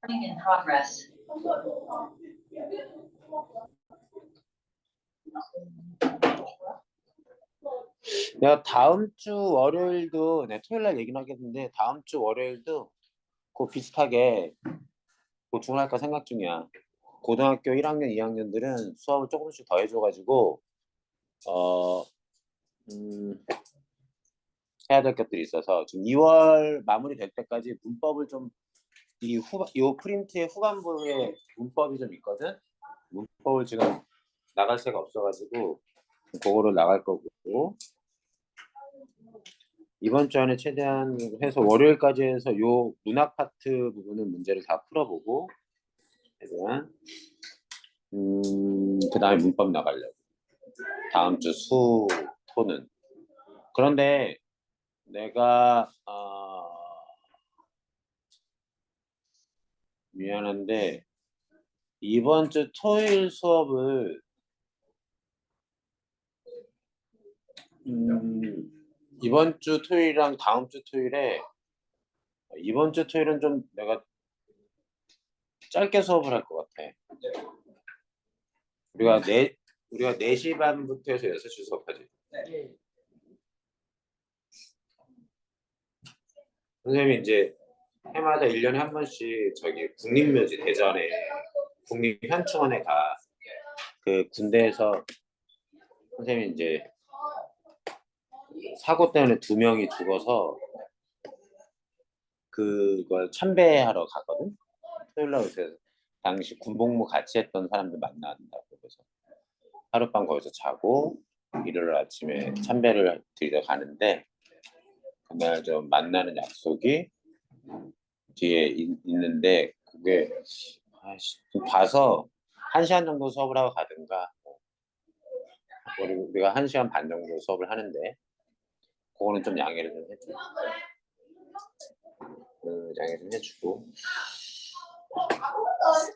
In progress. 내가 다음 주 월요일도 내가 토요일 날 얘기는 하겠는데 다음 주 월요일도 그 비슷하게 보충을 할까 생각 중이야. 고등학교 1학년, 2학년들은 수업을 조금씩 더 해줘가지고 해야 될 것들이 있어서 지금 2월 마무리 될 때까지 문법을 좀 요 프린트의 후반부에 문법이 좀 있거든. 문법을 지금 나갈 새가 없어가지고 그거로 나갈 거고 이번 주 안에 최대한 해서 월요일까지 해서 요 문학 파트 부분은 문제를 다 풀어보고 최대한 그 다음에 문법 나가려고 다음 주 수, 토는. 그런데 내가 미안한데 이번 주 토요일 수업을 이번 주 토요일이랑 다음 주 토요일에 이번 주 토요일은 좀 내가 짧게 수업을 할 것 같아. 우리가 4시 반부터 해서 6시 수업하지. 네. 선생님이 이제 해마다 1년에 한 번씩 저기 국립묘지 대전에 국립현충원에 가. 그 군대에서 선생님이 이제 사고 때문에 2명이 죽어서 그걸 참배하러 가거든. 토요일날 그래서 당시 군복무 같이 했던 사람들 만난다고 그래서 하룻밤 거기서 자고 일요일 아침에 참배를 드리러 가는데 그날 좀 만나는 약속이 뒤에 있는데 그게 좀 봐서 1시간 정도 수업을 하고 가든가 우리가 1시간 반 정도 수업을 하는데 그거는 좀 양해를 좀 해줘. 양해 좀 해주고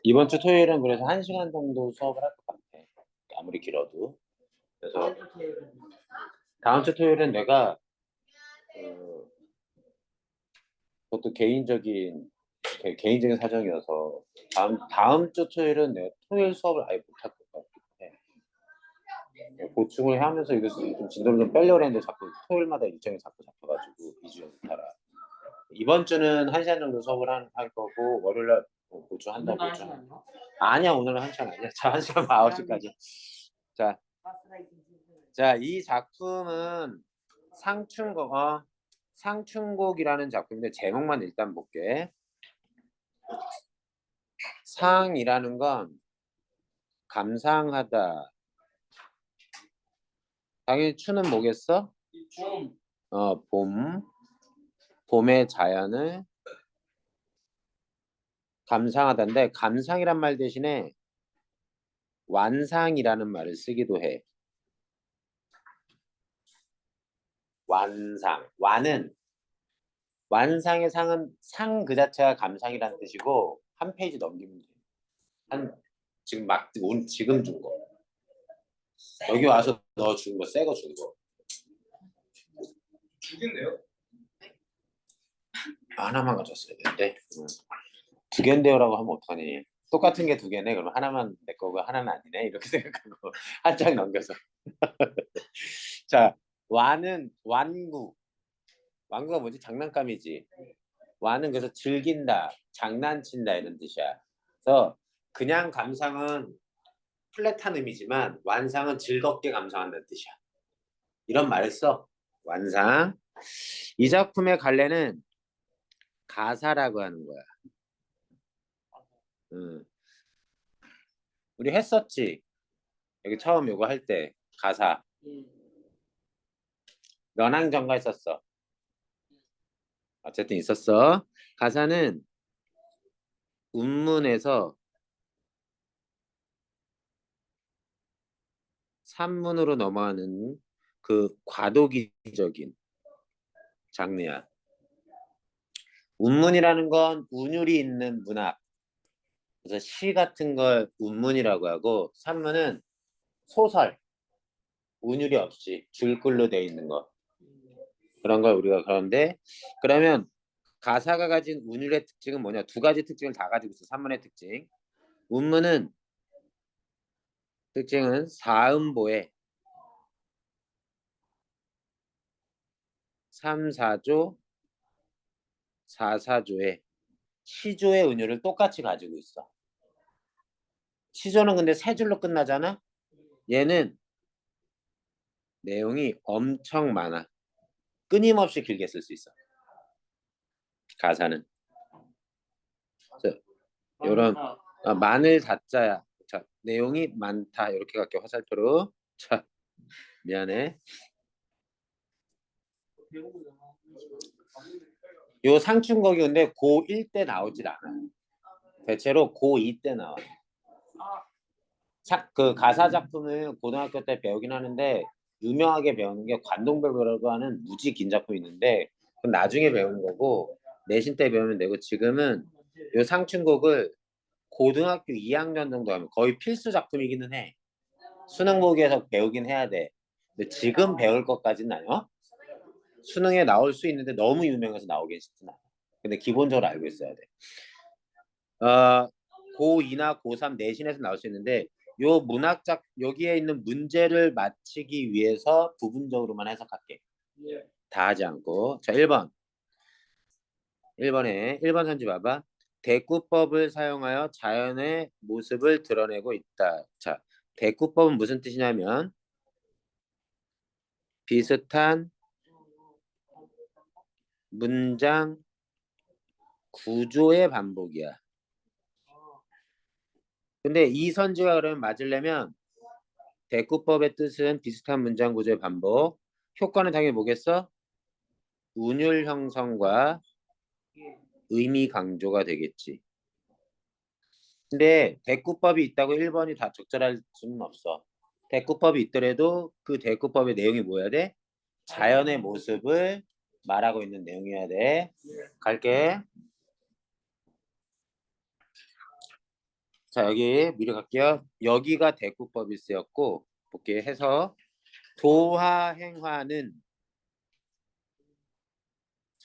이번 주 토요일은 그래서 1시간 정도 수업을 할 것 같아. 아무리 길어도. 그래서 다음 주 토요일은 내가 그것도 개인적인 사정이어서 다음 주 토요일은 내가 토요일 수업을 아예 못할 것 같아. 보충을 하면서 이거 좀 진도를 좀 빼려고 했는데 자꾸 토요일마다 일정이 자꾸 잡혀가지고 2주 연타라. 이번 주는 1시간 정도 수업을 할 거고 월요일날 보충한다고 보충. 아니야 오늘은 1시간 아니야. 자 1시간 9시까지. 자, 이 작품은 상충곡이라는 작품인데 제목만 일단 볼게. 상이라는 건 감상하다. 당연히 추는 뭐겠어? 봄. 봄의 자연을 감상하다인데 감상이란 말 대신에 완상이라는 말을 쓰기도 해. 완상. 완상의 상은 상 그 자체가 감상이라는 뜻이고 한 페이지 넘기면 돼. 지금 준 거. 여기 와서 너 준 거, 새 거 준 거. 두 개인데요? 하나만 가졌어야 되는데. 2개인데요라고 하면 어떡하니? 똑같은 게 2개네. 그럼 하나만 내 거고 하나는 아니네. 이렇게 생각하고 한 장 넘겨서. 자, 완구. 완구가 뭐지? 장난감이지. 완은 그래서 즐긴다, 장난친다 이런 뜻이야. 그래서 그냥 감상은 플랫한 의미지만 완상은 즐겁게 감상한다는 뜻이야. 이런 말을 써. 완상. 이 작품의 갈래는 가사라고 하는 거야. 우리 했었지. 여기 처음 요거 할 때 가사. 연항전가 했었어. 어쨌든 있었어. 가사는 운문에서 산문으로 넘어가는 그 과도기적인 장르야. 운문이라는 건 운율이 있는 문학. 그래서 시 같은 걸 운문이라고 하고 산문은 소설. 운율이 없이 줄글로 돼 있는 거. 그런 걸 우리가 그러는데 그러면 가사가 가진 운율의 특징은 뭐냐? 두 가지 특징을 다 가지고 있어. 산문의 특징. 운문은 특징은 사음보에 3, 4조, 4, 4조에 시조의 운율을 똑같이 가지고 있어. 시조는 근데 세 줄로 끝나잖아? 얘는 내용이 엄청 많아. 끊임없이 길게 쓸 수 있어. 가사는. 이런 마늘 다짜야. 자, 내용이 많다. 이렇게 갈게 화살표로. 자, 미안해. 요 상춘곡이 근데 고1 때 나오질 않아. 대체로 고2 때 나와. 그 가사 작품을 고등학교 때 배우긴 하는데 유명하게 배우는 게 관동별보라고 하는 무지 긴 작품이 있는데 그건 나중에 배우는 거고 내신 때 배우면 되고 지금은 요 상춘곡을 고등학교 2학년 정도 하면 거의 필수 작품이기는 해. 수능 보기에서 배우긴 해야 돼. 근데 지금 배울 것까지는 아니야. 수능에 나올 수 있는데 너무 유명해서 나오긴 쉽진 않아. 근데 기본적으로 알고 있어야 돼. 고2나 고3 내신에서 나올 수 있는데 요 문학작 여기에 있는 문제를 맞히기 위해서 부분적으로만 해석할게. 다 하지 않고. 자, 1번. 1번 선지 봐봐. 대꾸법을 사용하여 자연의 모습을 드러내고 있다. 자, 대꾸법은 무슨 뜻이냐면 비슷한 문장 구조의 반복이야. 근데 이 선지가 그러면 맞으려면 대꾸법의 뜻은 비슷한 문장 구조의 반복. 효과는 당연히 뭐겠어? 운율 형성과 의미 강조가 되겠지. 근데 대꾸법이 있다고 1번이 다 적절할 수는 없어. 대꾸법이 있더라도 그 대꾸법의 내용이 뭐여야 돼? 자연의 모습을 말하고 있는 내용이어야 돼. 갈게. 자, 여기 미리 갈게요. 여기가 대꾸법이 쓰였고 볼게 해서 도화행화는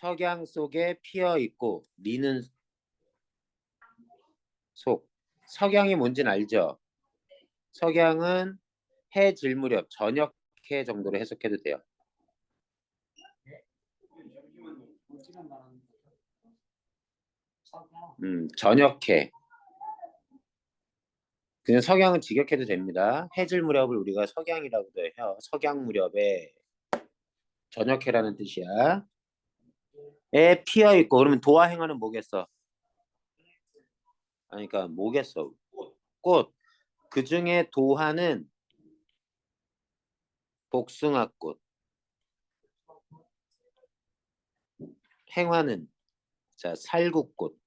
석양 속에 피어 있고 니는 속. 석양이 뭔지는 알죠? 석양은 해 질 무렵 저녁해 정도로 해석해도 돼요. 저녁해. 그냥 석양은 직역해도 됩니다. 해질 무렵을 우리가 석양이라고도 해요. 석양 무렵에 저녁해라는 뜻이야. 에 피어 있고 그러면 도화행화는 뭐겠어? 아니, 그러니까 뭐겠어? 꽃. 그 중에 도화는 복숭아꽃. 행화는 자 살구꽃.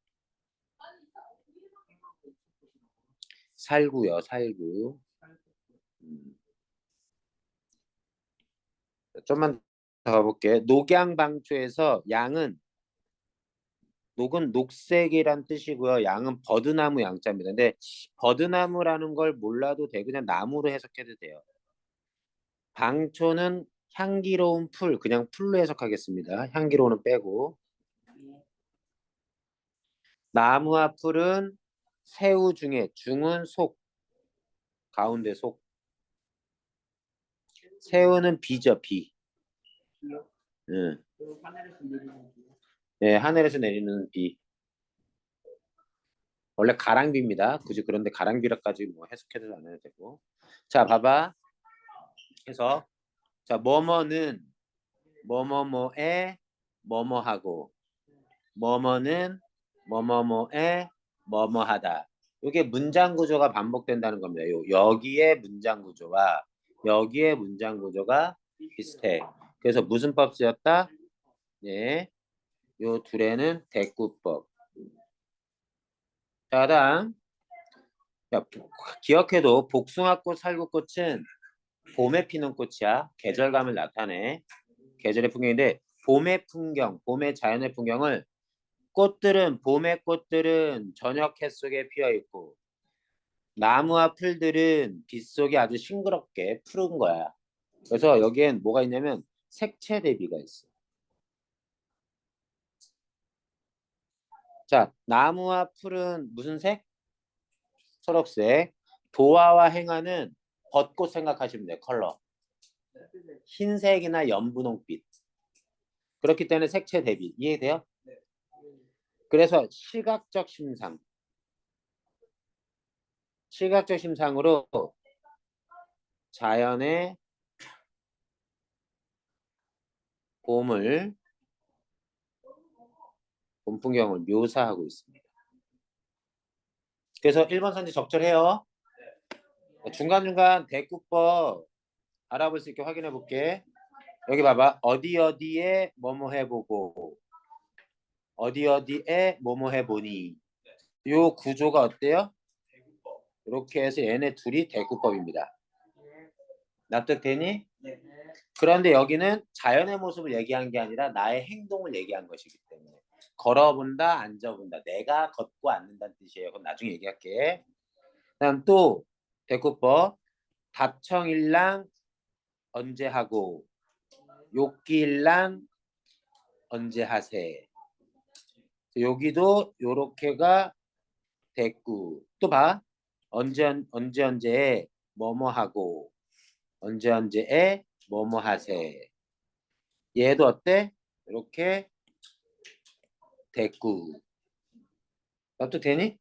살구요, 살구. 음, 좀만 더 가볼게. 녹양방초에서 양은 녹은 녹색이란 뜻이고요. 양은 버드나무 양자입니다. 근데 버드나무라는 걸 몰라도 돼. 그냥 나무로 해석해도 돼요. 방초는 향기로운 풀, 그냥 풀로 해석하겠습니다. 향기로운은 빼고. 나무와 풀은 새우 중에 중은 속, 가운데 속. 새우는 비죠, 비. 응. 네, 하늘에서 내리는 비. 원래 가랑비입니다. 굳이 그런데 가랑비라까지 뭐 해석해도 안 해도 되고. 자, 봐봐. 해서 자, 뭐뭐는 뭐뭐뭐에 뭐뭐하고 뭐뭐는 뭐뭐뭐에 뭐뭐하다. 이게 문장 구조가 반복된다는 겁니다. 여기에 문장 구조와 여기에 문장 구조가 비슷해. 그래서 무슨 법 쓰였다? 네, 요 둘에는 대꾸법. 자, 다음. 자, 기억해도 복숭아꽃, 살구꽃은 봄에 피는 꽃이야. 계절감을 나타내. 계절의 풍경인데 봄의 풍경, 봄의 자연의 풍경을 꽃들은 봄의 꽃들은 저녁 해 속에 피어 있고 나무와 풀들은 빛 속에 아주 싱그럽게 푸른 거야. 그래서 여기엔 뭐가 있냐면 색채 대비가 있어. 자, 나무와 풀은 무슨 색? 초록색. 도화와 행화는 벚꽃 생각하시면 돼요. 컬러. 흰색이나 연분홍빛. 그렇기 때문에 색채 대비. 이해돼요? 그래서 시각적 심상. 시각적 심상으로 자연의 봄을, 봄 풍경을 묘사하고 있습니다. 그래서 1번 선지 적절해요. 중간중간 대꾸법 알아볼 수 있게 확인해 볼게. 여기 봐봐. 어디 어디에 뭐뭐 해보고 어디 어디에 뭐뭐 해보니. 요 구조가 어때요? 이렇게 해서 얘네 둘이 대꾸법입니다. 납득되니? 그런데 여기는 자연의 모습을 얘기한 게 아니라 나의 행동을 얘기한 것이기 때문에 걸어본다, 앉아본다. 내가 걷고 앉는다는 뜻이에요. 그럼 나중에 얘기할게. 그다음 또 대꾸법. 답청일랑 언제 하고 욕기일랑 언제 하세. 여기도 요렇게가 됐고 또 봐. 언제에 뭐뭐 하고 언제에 뭐뭐 하세. 얘도 어때? 이렇게 됐고. 납득 되니?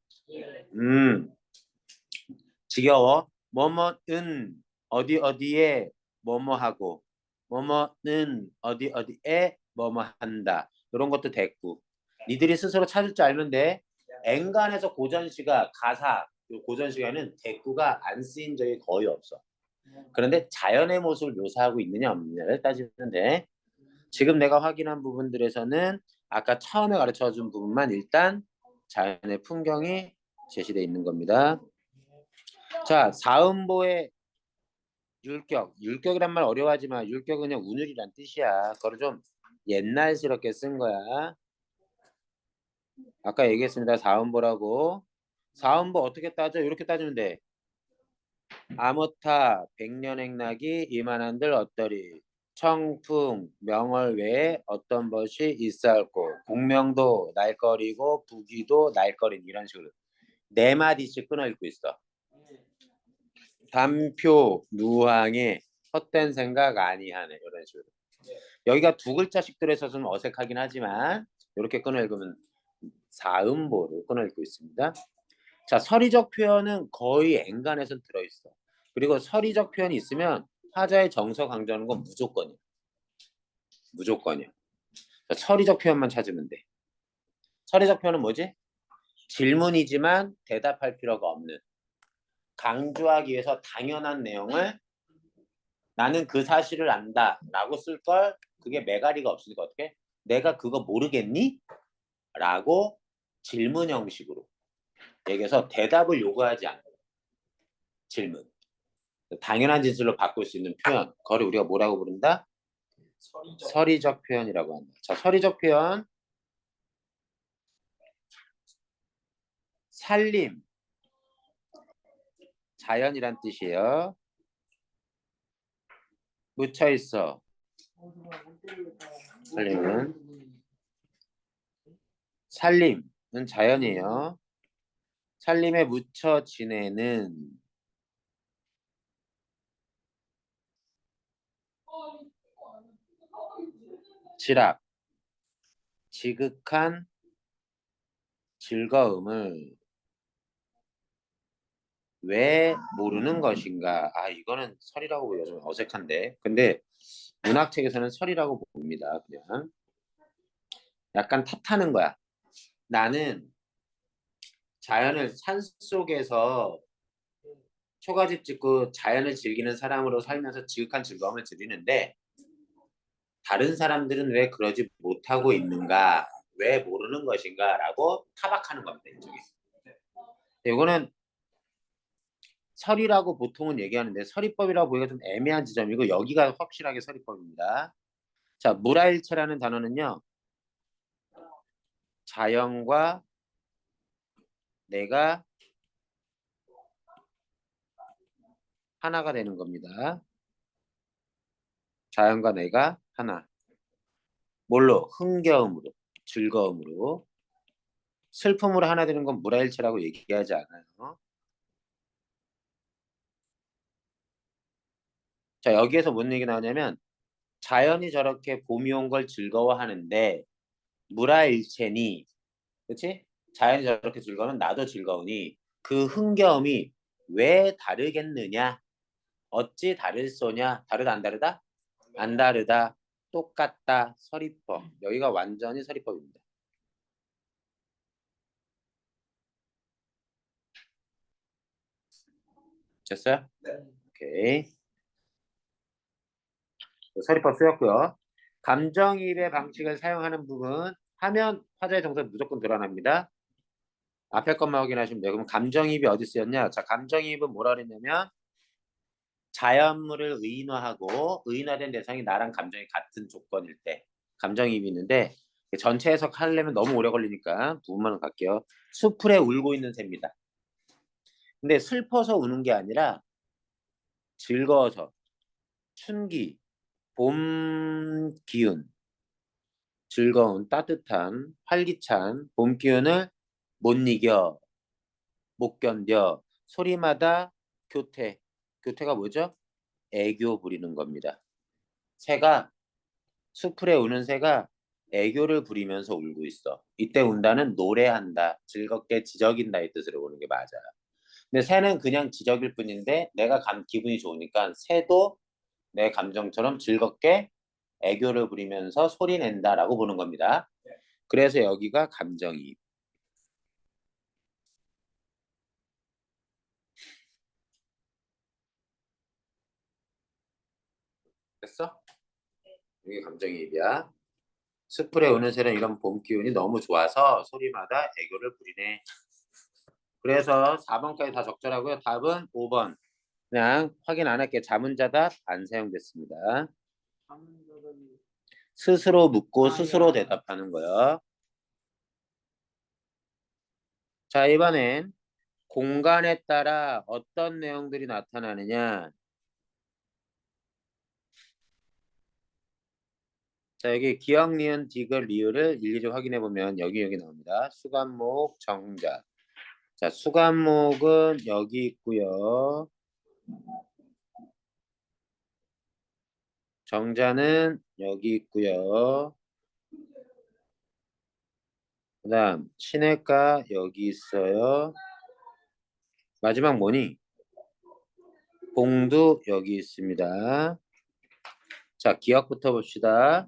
지겨워. 뭐뭐는 어디 어디에 뭐뭐 하고 뭐뭐는 어디 어디에 뭐뭐 한다. 이런 것도 됐고. 니들이 스스로 찾을 줄 알면 돼. N간에서 고전시가 가사 고전시가는 대꾸가 안 쓰인 적이 거의 없어. 그런데 자연의 모습을 묘사하고 있느냐 없느냐를 따지면 돼. 지금 내가 확인한 부분들에서는 아까 처음에 가르쳐준 부분만 일단 자연의 풍경이 제시되어 있는 겁니다. 자, 사음보의 율격. 율격이란 말 어려워하지 마. 율격은 그냥 운율이란 뜻이야. 그걸 좀 옛날스럽게 쓴 거야. 아까 얘기했습니다. 사음보라고. 사음보 어떻게 따져? 이렇게 따지면 돼. 아모타 백년행락이 이만한들 어떠리. 청풍 명월 외에 어떤 것이 있사옵고 공명도 날거리고 부귀도 날거린 이런 식으로 네 마디씩 끊어 읽고 있어. 담표 누항의 헛된 생각 아니하네 이런 식으로. 여기가 두 글자씩 들어서 좀 어색하긴 하지만 이렇게 끊어 읽으면 사음보를 끊어 읽고 있습니다. 자, 서리적 표현은 거의 N간에서 들어있어. 그리고 서리적 표현이 있으면 화자의 정서 강조하는 건 무조건이야. 무조건이야. 자, 서리적 표현만 찾으면 돼. 서리적 표현은 뭐지? 질문이지만 대답할 필요가 없는. 강조하기 위해서 당연한 내용을 나는 그 사실을 안다 라고 쓸 걸 그게 매가리가 없으니까 어떻게? 내가 그거 모르겠니? 라고 질문 형식으로 얘기해서 대답을 요구하지 않는 질문. 당연한 진술로 바꿀 수 있는 표현. 그걸 우리가 뭐라고 부른다? 서리적 표현이라고 한다. 자, 서리적 표현. 살림. 자연이란 뜻이에요. 묻혀 있어. 살림은 자연이에요. 살림에 묻혀 지내는 지락. 지극한 즐거움을 왜 모르는 것인가? 아, 이거는 설이라고 보기가 좀 어색한데. 근데 문학책에서는 설이라고 봅니다. 그냥 약간 탓하는 거야. 나는 자연을 산속에서 초가집 짓고 자연을 즐기는 사람으로 살면서 지극한 즐거움을 즐기는데 다른 사람들은 왜 그러지 못하고 있는가? 왜 모르는 것인가? 라고 타박하는 겁니다. 이쪽에. 이거는 설이라고 보통은 얘기하는데 설이법이라고 보기가 좀 애매한 지점이고 여기가 확실하게 설이법입니다. 자, 무라일체라는 단어는요. 자연과 내가 하나가 되는 겁니다. 자연과 내가 하나. 뭘로? 흥겨움으로, 즐거움으로. 슬픔으로 하나 되는 건 물화일체라고 얘기하지 않아요. 자, 여기에서 뭔 얘기 나오냐면 자연이 저렇게 봄이 온 걸 즐거워하는데 물화일체니, 그렇지? 자연이 저렇게 즐거우면 나도 즐거우니 그 흥겨움이 왜 다르겠느냐? 어찌 다를소냐? 다르다 안 다르다? 안 다르다. 똑같다. 서리법. 여기가 완전히 서리법입니다. 됐어요? 네. 오케이. 서리법 쓰였고요. 감정이입의 방식을 사용하는 부분 하면 화자의 정서는 무조건 드러납니다. 앞에 것만 확인하시면 돼요. 그럼 감정이입이 어디 쓰였냐? 자, 감정이입은 뭐라 그랬냐면 자연물을 의인화하고 의인화된 대상이 나랑 감정이 같은 조건일 때 감정이입이 있는데 전체 해석하려면 너무 오래 걸리니까 부분만 갈게요. 수풀에 울고 있는 새입니다. 근데 슬퍼서 우는 게 아니라 즐거워서 춘기, 봄 기운, 즐거운, 따뜻한, 활기찬 봄 기운을 못 이겨, 못 견뎌. 소리마다 교태. 교태가 뭐죠? 애교 부리는 겁니다. 새가 수풀에 우는 새가 애교를 부리면서 울고 있어. 이때 운다는 노래한다, 즐겁게 지저긴다 이 뜻으로 보는 게 맞아요. 근데 새는 그냥 지저길 뿐인데 내가 기분이 좋으니까 새도 내 감정처럼 즐겁게 애교를 부리면서 소리 낸다라고 보는 겁니다. 그래서 여기가 감정이입. 됐어? 이게 감정이입이야. 숯불에 우는 새는 이런 봄 기운이 너무 좋아서 소리마다 애교를 부리네. 그래서 4번까지 다 적절하고요. 답은 5번. 그냥 확인 안 할게. 자문자답 안 사용됐습니다. 스스로 묻고 스스로 대답하는 거요. 자, 이번엔 공간에 따라 어떤 내용들이 나타나느냐. 자, 여기 기억, 니은, 디귿, 리을을 일일이 확인해 보면 여기 나옵니다. 수간목, 정자. 자, 수간목은 여기 있고요. 정자는 여기 있고요. 그다음 시냇가 여기 있어요. 마지막 뭐니? 봉도 여기 있습니다. 자, 기억부터 봅시다.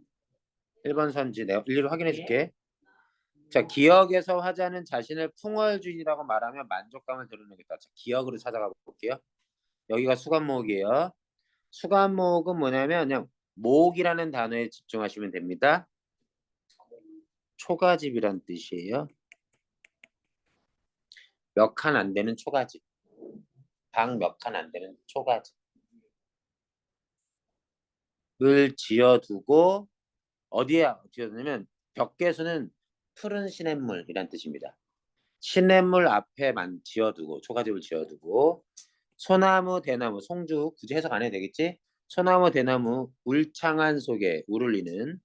1번 선지 내가 일일이 확인해 줄게. 자, 기억에서 화자는 자신을 풍월주의라고 말하며 만족감을 드러내겠다. 자, 기억으로 찾아가 볼게요. 여기가 수간목이에요. 수간목은 뭐냐면 그냥 목이라는 단어에 집중하시면 됩니다. 초가집이란 뜻이에요. 몇 칸 안 되는 초가집. 방 몇 칸 안 되는 초가집을 지어두고 어디에 지어두냐면 벽계수는 푸른 시냇물이란 뜻입니다. 시냇물 앞에만 지어두고 초가집을 지어두고 소나무 대나무 송주 굳이 해석 안 해도 되겠지? 소나무 대나무 울창한 속에 우르리는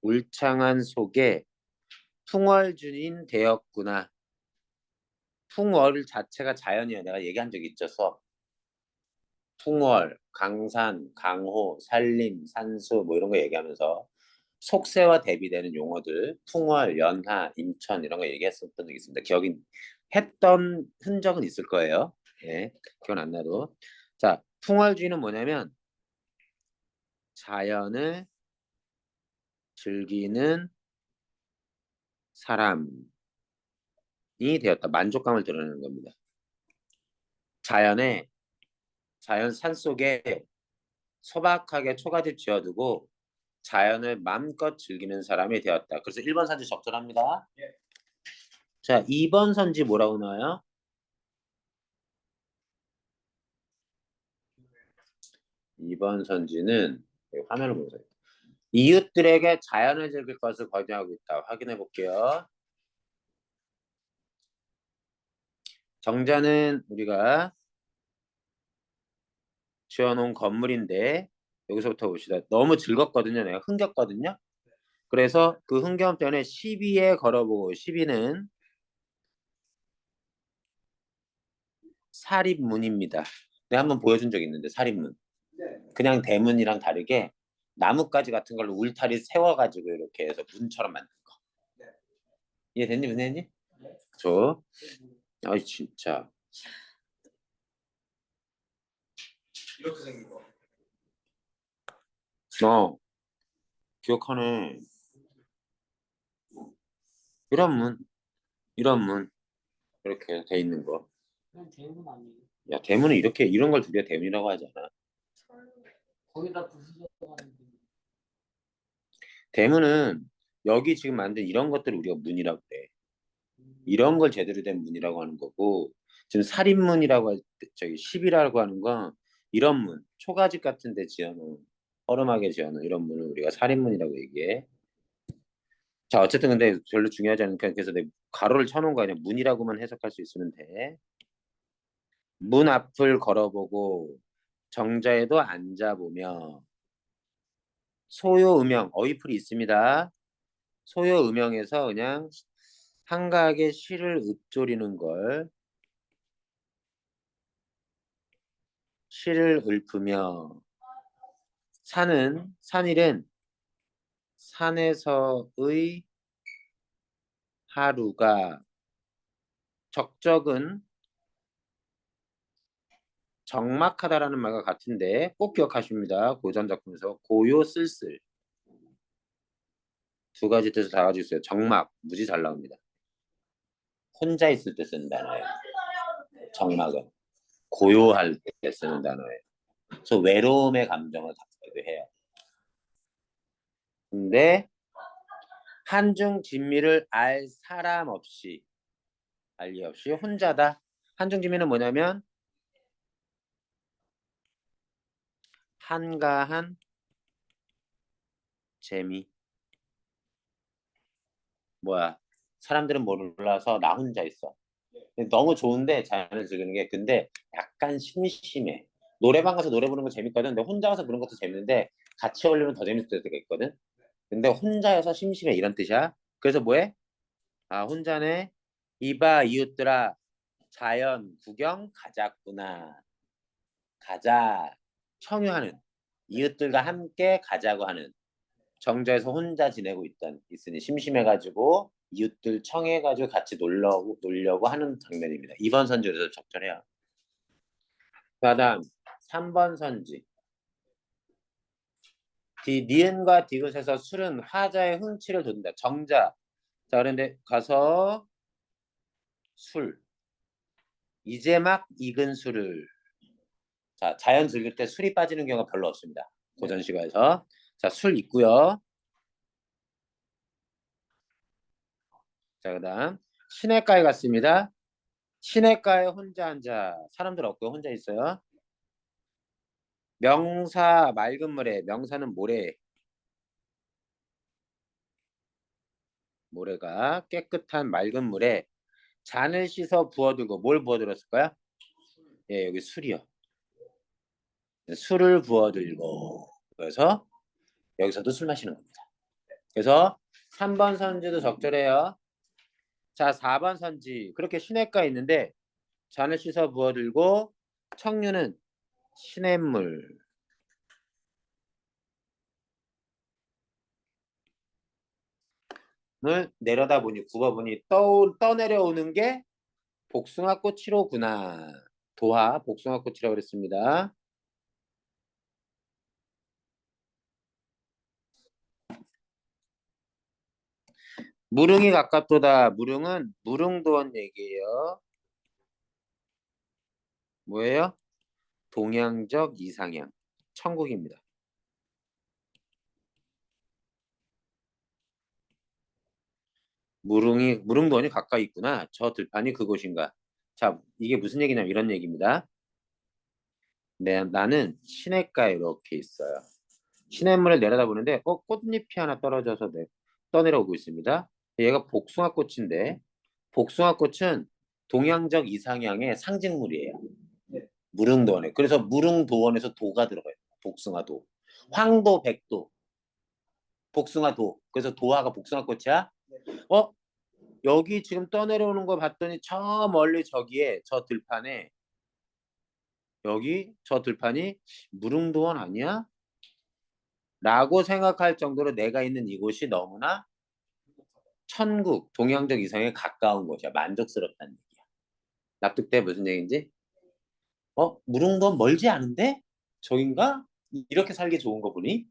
울창한 속에 풍월주인 되었구나. 풍월 자체가 자연이에요. 내가 얘기한 적 있죠. 풍월, 강산, 강호, 산림, 산수 뭐 이런 거 얘기하면서 속세와 대비되는 용어들 풍월, 연하, 임천 이런 거 얘기했었던 적이 있습니다. 기억이 했던 흔적은 있을 거예요. 예, 기억 안 나도. 자, 풍월주의는 뭐냐면 자연을 즐기는 사람이 되었다. 만족감을 드러내는 겁니다. 자연 산속에 소박하게 초가집 지어두고 자연을 마음껏 즐기는 사람이 되었다. 그래서 1번 선지 적절합니다. 자, 2번 선지 뭐라고 나와요? 2번 선지는 화면을 보세요. 이웃들에게 자연을 즐길 것을 권유하고 있다. 확인해 볼게요. 정자는 우리가 지어놓은 건물인데 여기서부터 봅시다. 너무 즐겁거든요. 내가 흥겹거든요. 그래서 그 흥경변에 12에 걸어보고 12는 사립문입니다. 내가 한번 보여준 적 있는데 사립문. 그냥 대문이랑 다르게 나뭇가지 같은 걸로 울타리 세워가지고 이렇게 해서 문처럼 만든 거. 이해됐니, 문혜니? 저, 아이 진짜. 이렇게 생긴 거. 기억하네. 이런 문, 이런 문 이렇게 돼 있는 거. 그냥 대문 아니에요. 야, 대문은 이렇게 이런 걸 우리가 대문이라고 하지 않아. 거기다 부수셔서 하는데. 대문은 여기 지금 만든 이런 것들을 우리가 문이라고 해. 이런 걸 제대로 된 문이라고 하는 거고, 지금 살인문이라고 저기 10이라고 하는 건 이런 문, 초가집 같은 데 지어놓은 허름하게 지어놓은 이런 문을 우리가 살인문이라고 얘기해. 자, 어쨌든 근데 별로 중요하지 않으니까 그래서 내 가로를 쳐놓은 거 아니야. 문이라고만 해석할 수 있으면 돼. 문 앞을 걸어보고 정자에도 앉아보며 소요 음영 어휘풀이 있습니다. 소요 음영에서 그냥 한가하게 시를 읊조리는 걸 시를 읊으며 산일은 산에서의 하루가 적적은 적막하다라는 말과 같은데 꼭 기억하십니다. 고전 작품에서 고요 쓸쓸 두 가지 뜻을 다 가지고 있어요. 적막 무지 잘 나옵니다. 혼자 있을 때 쓰는 단어예요. 적막은 고요할 때 쓰는 단어예요. 그래서 외로움의 감정을 담기도 해요. 근데 한중 진미를 알 사람 없이 알리 없이 혼자다. 한중 진미는 뭐냐면 한가한 재미. 뭐야? 사람들은 몰라서 나 혼자 있어. 너무 좋은데 자연을 즐기는 게 근데 약간 심심해. 노래방 가서 노래 부르는 거 재밌거든. 근데 혼자 가서 부르는 것도 재밌는데 같이 어울리면 더 재밌을 때가 있거든. 근데 혼자여서 심심해 이런 뜻이야. 그래서 뭐해? 아 혼자네. 이봐 이웃들아 자연 구경 가자꾸나. 가자. 청유하는 이웃들과 함께 가자고 하는 정자에서 혼자 지내고 있으니 심심해가지고 이웃들 청해가지고 같이 놀려고 하는 장면입니다. 2번 선지에서 적절해요. 그다음 3번 선지. 니은과 디귿에서 술은 화자의 흥치를 돋는다. 정자. 자 그런데 가서 술. 이제 막 익은 술을. 자 자연 즐길 때 술이 빠지는 경우가 별로 없습니다. 고전시가에서. 자 술 있고요. 자 그다음 시냇가에 갔습니다. 시냇가에 혼자 앉아. 사람들 없고 혼자 있어요. 명사 맑은 물에 명사는 모래. 모래가 깨끗한 맑은 물에 잔을 씻어 부어들고 뭘 부어들었을까요? 예, 여기 술이요. 술을 부어들고 그래서 여기서도 술 마시는 겁니다. 그래서 3번 선지도 적절해요. 자, 4번 선지 그렇게 시냇가에 있는데 잔을 씻어 부어들고 청류는 시냇물 을 내려다보니 굽어보니 떠내려오는 게 복숭아꽃이로구나. 도화 복숭아꽃이라고 그랬습니다. 무릉이 가깝도다. 무릉은 무릉도원 얘기예요. 뭐예요? 동양적 이상향. 천국입니다. 무릉도원이 가까이 있구나. 저 들판이 그곳인가. 자, 이게 무슨 얘기냐면 이런 얘기입니다. 네, 나는 시냇가에 이렇게 있어요. 시냇물을 내려다보는데 꽃잎이 하나 떨어져서 떠내려오고 있습니다. 얘가 복숭아꽃인데 복숭아꽃은 동양적 이상향의 상징물이에요. 무릉도원에. 그래서 무릉도원에서 도가 들어가요. 복숭아도. 황도, 백도. 복숭아도. 그래서 도화가 복숭아꽃이야. 어? 여기 지금 떠내려오는 거 봤더니 저 멀리 저기에 저 들판에 여기 저 들판이 무릉도원 아니야? 라고 생각할 정도로 내가 있는 이곳이 너무나 천국, 동양적 이성에 가까운 곳이야. 만족스럽다는 얘기야. 납득돼? 무슨 얘기인지? 무릉도원 멀지 않은데? 저긴가? 이렇게 살기 좋은 거 보니?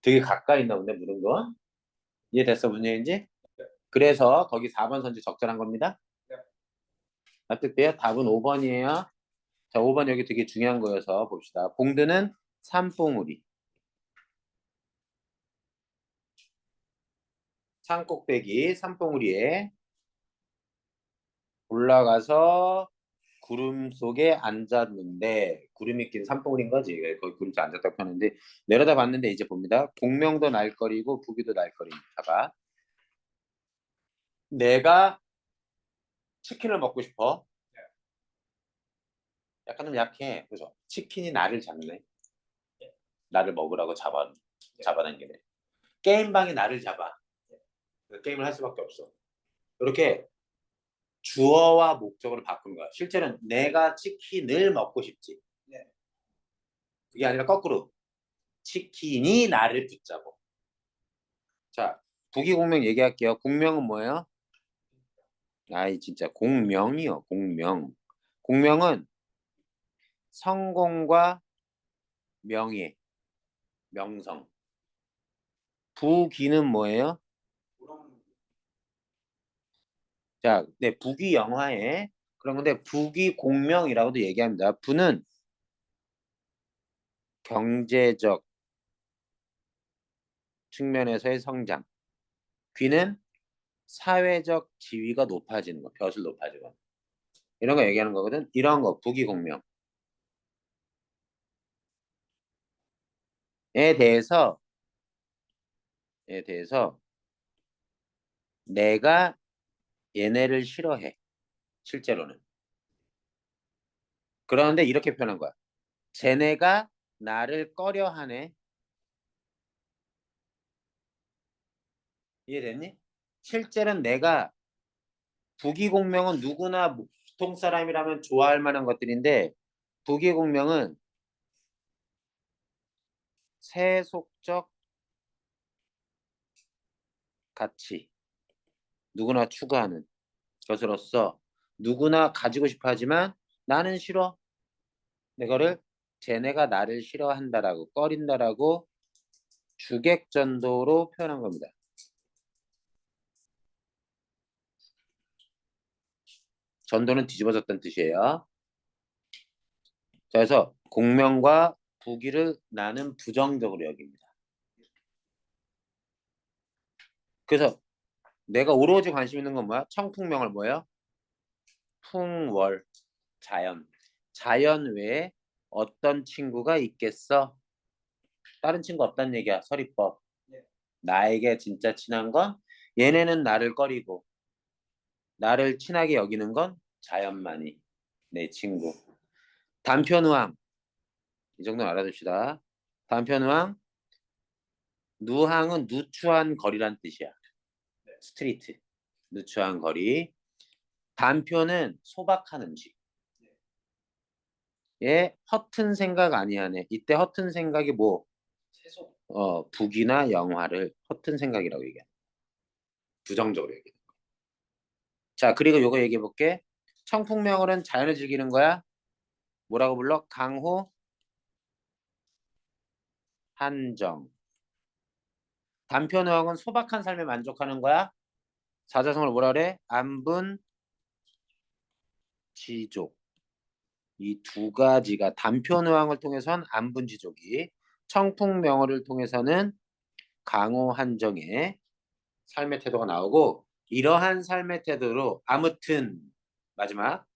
되게 가까이 있나 본데, 무릉도원? 이해됐어? 무슨 얘기인지? 그래서 거기 4번 선지 적절한 겁니다. 납득돼요? 답은 5번이에요. 자, 5번 여기 되게 중요한 거여서 봅시다. 봉드는 산봉우리. 산꼭대기 산봉우리에 올라가서 구름 속에 앉았는데 구름이 낀 산봉우리인 거지. 거기 구름 속에 앉았다고 하는데 내려다 봤는데 이제 봅니다. 공명도 날거리고 부기도 날거리다가 내가 치킨을 먹고 싶어. 약간 좀 약해. 그죠? 치킨이 나를 잡네. 나를 먹으라고 잡아당기네. 게임방이 나를 잡아. 게임을 할 수밖에 없어. 이렇게 주어와 목적어를 바꾸는 거야. 실제는 내가 치킨을 먹고 싶지. 그게 아니라 거꾸로 치킨이 나를 붙잡고. 자, 부기공명 얘기할게요. 공명은 뭐예요? 아이 진짜 공명이요. 공명. 공명은 성공과 명예, 명성. 부기는 뭐예요? 자, 네, 부기 영화에 그런 건데 부기 공명이라고도 얘기합니다. 부는 경제적 측면에서의 성장. 귀는 사회적 지위가 높아지는 거, 벼슬 높아지고 이런 거 얘기하는 거거든. 이런 거 부기공명에 대해서 내가 얘네를 싫어해. 실제로는. 그런데 이렇게 표현한 거야. 쟤네가 나를 꺼려하네. 이해됐니? 실제로는 내가 부기공명은 누구나 보통 사람이라면 좋아할 만한 것들인데 부기공명은 세속적 가치 누구나 추구하는 것으로서 누구나 가지고 싶어 하지만 나는 싫어. 이거를 쟤네가 나를 싫어한다라고 꺼린다라고 주객전도로 표현한 겁니다. 전도는 뒤집어졌다는 뜻이에요. 그래서 공명과 부기를 나는 부정적으로 여깁니다. 그래서 내가 오로지 관심 있는 건 뭐야? 청풍명을 뭐예요? 풍월, 자연. 자연 외에 어떤 친구가 있겠어? 다른 친구 없다는 얘기야. 서리법. 나에게 진짜 친한 건 얘네는 나를 꺼리고 나를 친하게 여기는 건 자연만이 내 친구. 단편우항. 이 정도는 알아둡시다. 단편우항. 누항은 누추한 거리란 뜻이야. 스트리트. 누추한 거리. 단표는 소박한 음식. 얘 허튼 생각 아니하네. 이때 허튼 생각이 뭐? 북이나 영화를 허튼 생각이라고 얘기해. 부정적으로 얘기해. 자, 그리고 요거 얘기해 볼게. 청풍명월은 자연을 즐기는 거야. 뭐라고 불러? 강호 한정. 단편어학은 소박한 삶에 만족하는 거야. 사자성어를 뭐라 그래? 안분 지족. 이 두 가지가 단편어항을 통해서는 안분지족이 청풍명어를 통해서는 강호 한정의 삶의 태도가 나오고 이러한 삶의 태도로 아무튼 마지막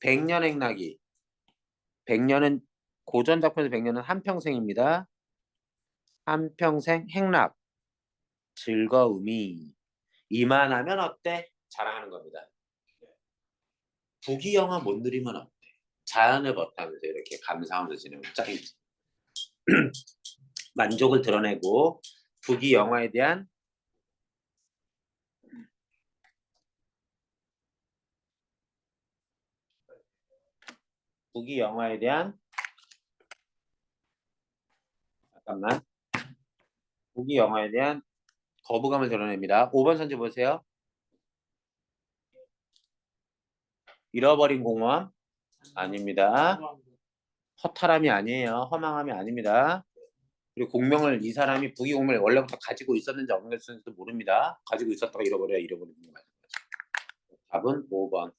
백년행락이 백년은 고전 작품에서 백년은 한평생입니다. 한평생 행락 즐거움이 이만하면 어때? 자랑하는 겁니다. 부귀영화 못 누리면 어때? 자연을 버타면서 이렇게 감사하면서 지내면 짱이지. 만족을 드러내고 북이 영화에 대한 북이 영화에 대한 잠깐만. 북이 영화에 대한 거부감을 드러냅니다. 5번 선지 보세요. 잃어버린 공원 아닙니다. 허탈함이 아니에요. 허망함이 아닙니다. 그리고 공명을 이 사람이 북이 공명을 원래부터 가지고 있었는지 없는지도 모릅니다. 가지고 있었다가 잃어버려야 잃어버리는 거 맞는 거죠. 답은 5번.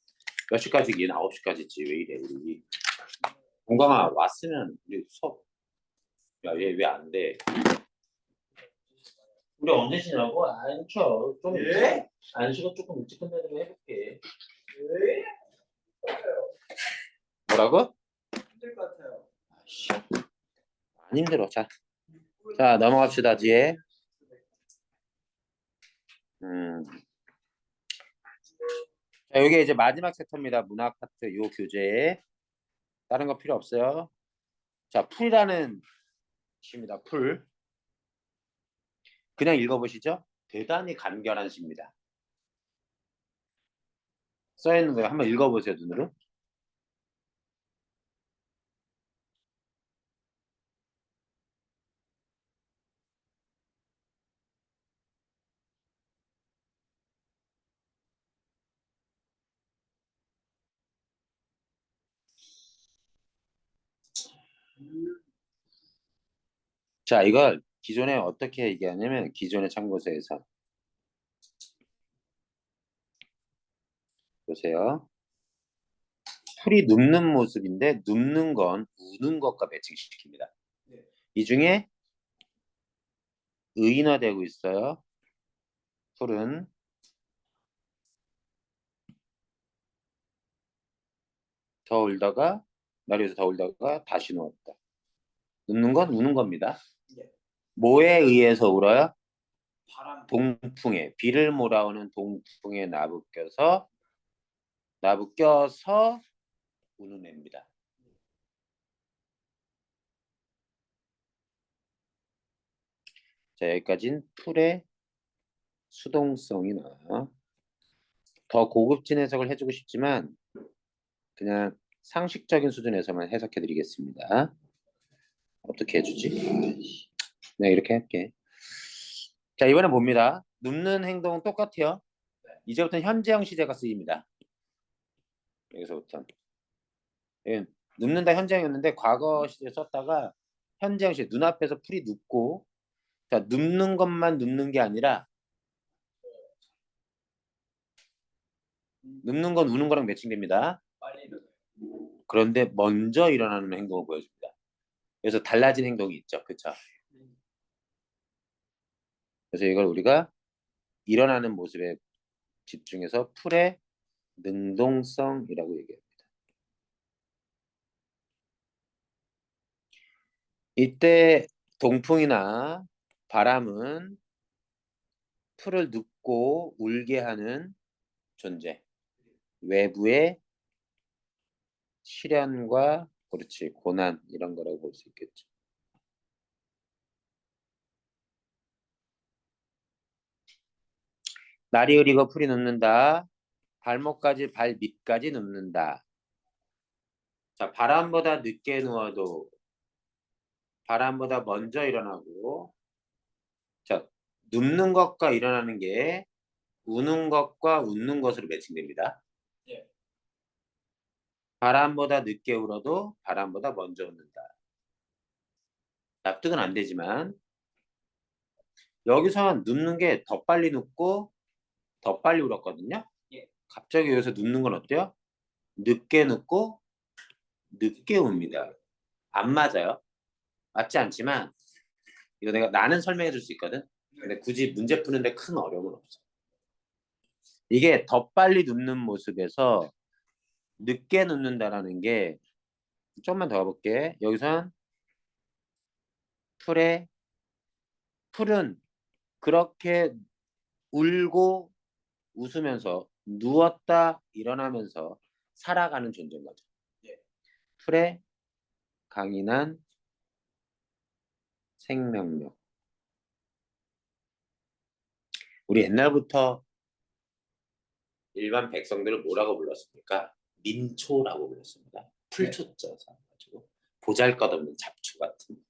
몇 시까지긴? 9시까지지. 왜 이래 우리. 공강아 왔으면 우리 수업. 야 얘 왜 안 돼? 우리 언제 쉬냐고? 안 쉬어. 좀 예? 안 쉬고 조금 일찍 끝내도록 해볼게. 예? 뭐라고? 힘들 것 같아요. 아씨. 안 힘들어. 자 넘어갑시다 뒤에. 자, 이게 이제 마지막 챕터입니다. 문학 파트 요 교재에 다른 거 필요 없어요. 자, 풀이라는 시입니다. 풀. 그냥 읽어보시죠. 대단히 간결한 시입니다. 써있는 거 한번 읽어보세요, 눈으로. 자, 이걸 기존에 어떻게 얘기하냐면 기존의 참고서에서 보세요. 풀이 눕는 모습인데 눕는 건 우는 것과 매칭시킵니다. 네. 이 중에 의인화되고 있어요. 풀은 더 울다가 날 위해서 더 울다가 다시 누웠다. 눕는 건 우는 겁니다. 네. 뭐에 의해서 울어요? 바람. 동풍에 비를 몰아오는 동풍에 나부껴서 우는 애입니다. 자 여기까지는 풀의 수동성이 나와요. 더 고급진 해석을 해주고 싶지만 그냥 상식적인 수준에서만 해석해 드리겠습니다. 어떻게 해주지? 네 이렇게 할게. 자 이번에 봅니다. 눕는 행동은 똑같아요. 이제부터는 현재형 시제가 쓰입니다. 여기서부터 예, 눕는다 현재형이었는데 과거 시제 썼다가 현재형 시제 눈앞에서 풀이 눕고 자 눕는 것만 눕는 게 아니라 눕는 건 우는 거랑 매칭됩니다. 빨리 일어나요. 그런데 먼저 일어나는 행동을 보여줍니다. 그래서 달라진 행동이 있죠. 그렇죠? 그래서 이걸 우리가 일어나는 모습에 집중해서 풀의 능동성이라고 얘기합니다. 이때 동풍이나 바람은 풀을 눕고 울게 하는 존재. 외부의 시련과 그렇지 고난 이런 거라고 볼 수 있겠죠. 날이 흐리고 풀이 눕는다. 발목까지 발 밑까지 눕는다. 자 바람보다 늦게 누워도 바람보다 먼저 일어나고 자 눕는 것과 일어나는 게 우는 것과 웃는 것으로 매칭됩니다. 예. 바람보다 늦게 울어도 바람보다 먼저 웃는다. 납득은 안 되지만 여기서 눕는 게 더 빨리 눕고 더 빨리 울었거든요. 예. 갑자기 여기서 눕는 건 어때요? 늦게 눕고 늦게 웁니다. 안 맞아요. 맞지 않지만 이거 내가 나는 설명해 줄 수 있거든. 근데 굳이 문제 푸는데 큰 어려움은 없어. 이게 더 빨리 눕는 모습에서 늦게 눕는다라는 게 좀만 더 가볼게. 여기선 풀은 그렇게 울고 웃으면서 누웠다 일어나면서 살아가는 존재인 거죠. 예. 풀의 강인한 생명력. 우리 옛날부터 일반 백성들을 뭐라고 불렀습니까? 민초라고 불렀습니다. 풀초자 가지고 보잘것없는 잡초 같은.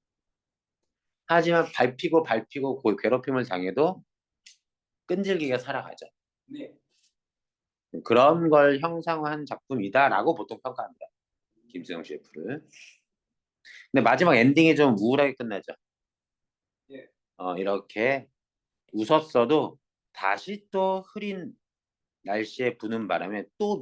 하지만 밟히고 괴롭힘을 당해도 끈질기게 살아가죠. 네. 그런 걸 형상화한 작품이다라고 보통 평가합니다. 김수영 CF를. 근데 마지막 엔딩이 좀 우울하게 끝나죠. 예. 이렇게 웃었어도 다시 또 흐린 날씨에 부는 바람에 또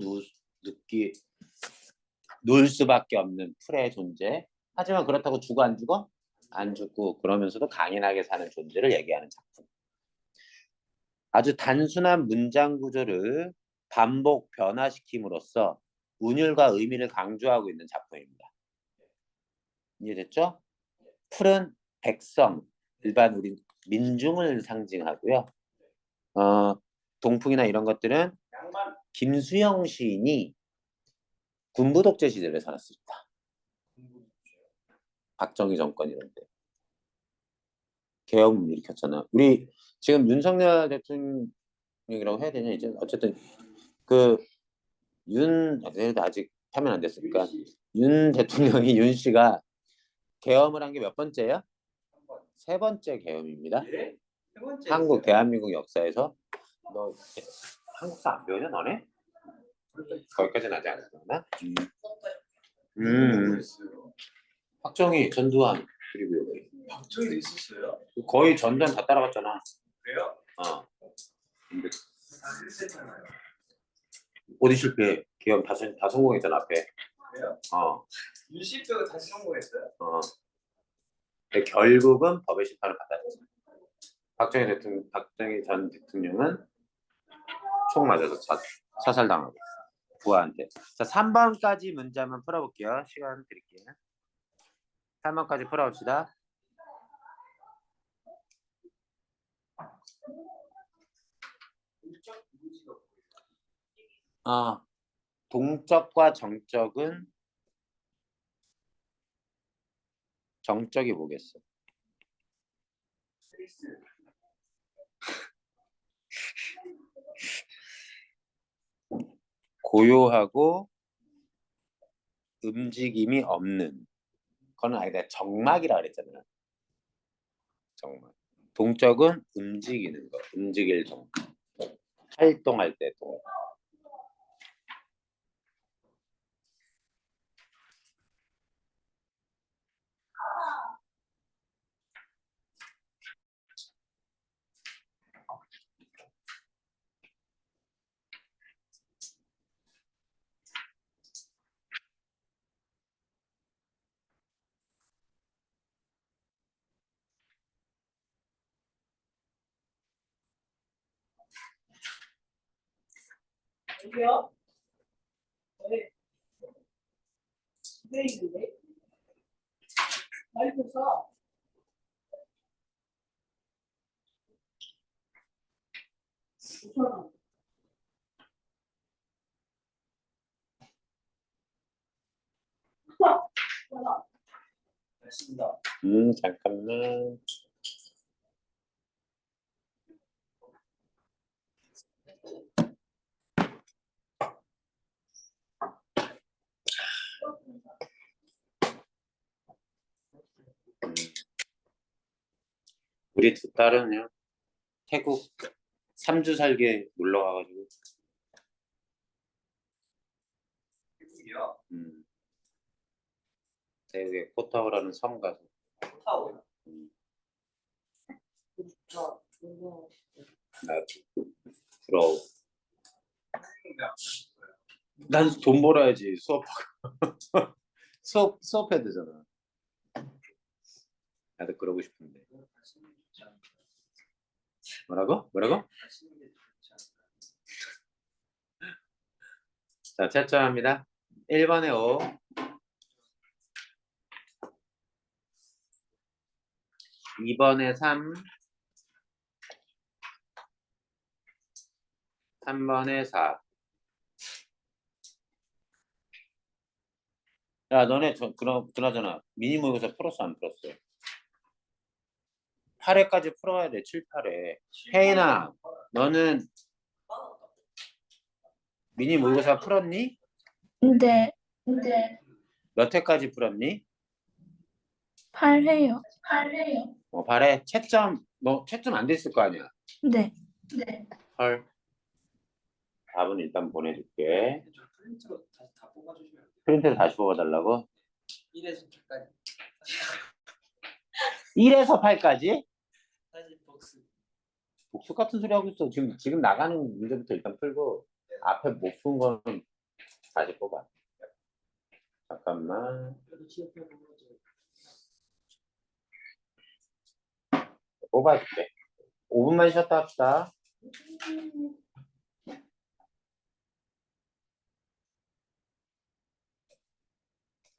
놀 수밖에 없는 풀의 존재. 하지만 그렇다고 죽어 안 죽어? 안 죽고 그러면서도 강인하게 사는 존재를 얘기하는 작품. 아주 단순한 문장 구조를 반복 변화시킴으로써 운율과 의미를 강조하고 있는 작품입니다. 이해됐죠? 풀은 백성, 일반 우리 민중을 상징하고요. 동풍이나 이런 것들은 양반. 김수영 시인이 군부 독재 시대를 살았습니다. 박정희 정권 이런 때 계엄 일으켰잖아. 우리 지금 윤석열 대통령이라고 해야 되냐 이제 어쨌든 아직 파면 안 됐으니까 윤 대통령이 윤 씨가 계엄을 한 게 몇 번째야? 세 번째 계엄입니다. 예? 세 번째. 한국 대한민국 역사에서 너 한국사 안 배우냐 너네? 거기까지는 아직 안 했구나. 모르겠어요. 박정희, 전두환 그리고 여기 박정희도 있었어요. 거의 전두환 다 따라갔잖아. 그래요? 근데 다 실패했잖아요. 어디 실패? 계엄 다 성공했잖아 앞에. 그래요? 윤씨뼈가 다시 성공했어요. 근데 결국은 법의 심판을 받았지. 박정희 전 대통령은 총 맞아서 사살당하고 부하한테. 자, 3번까지 문제만 풀어볼게요. 시간 드릴게요. 3번까지 풀어봅시다. 동적과 정적이 뭐겠어? 고요하고 움직임이 없는. 그거는 아니다. 정막이라 그랬잖아. 정막. 동적은 움직이는 거. 움직일 정막. 활동할 때 동. 여기요? 네. 네, 있는데? 빨리 써. 우선 됐습니다. 잠깐만. 우리 두 딸은 그냥 태국 3주 살게 놀러 가가지고 태국이요? 태국의 코타오라는 섬 가서 코타오. 저 이거 나 부러워. 태국인데 안 가셨어요. 난 돈 벌어야지 수업해야 되잖아. 나도 그러고 싶은데. 뭐라고? 가시는 게 좋지 않을까요? 자, 채점합니다. 1번에 5, 2번에 3, 3번에 4. 야, 너네 그나저나 미니 모의고사 풀었어 안 풀었어? 8회까지 풀어야 돼. 7, 8회. 혜인아, 너는 미니 모의고사 풀었니? 네, 몇 회까지 풀었니? 8회요. 발에 채점 너 채점 안 됐을 거 아니야? 네, 헐. 답은 일단 보내줄게. 좀 프린트로 다시 다 뽑아주시면 안 돼요? 프린트를 다시 뽑아달라고? 1에서 8까지 1에서 8까지? 다시 복습. 복수 같은 소리 하고 있어. 지금 나가는 문제부터 일단 풀고 앞에 못 푼 거는 다시 뽑아. 잠깐만. 그래도 취업해 보면 뽑아줄게. 5분만 쉬었다 합시다.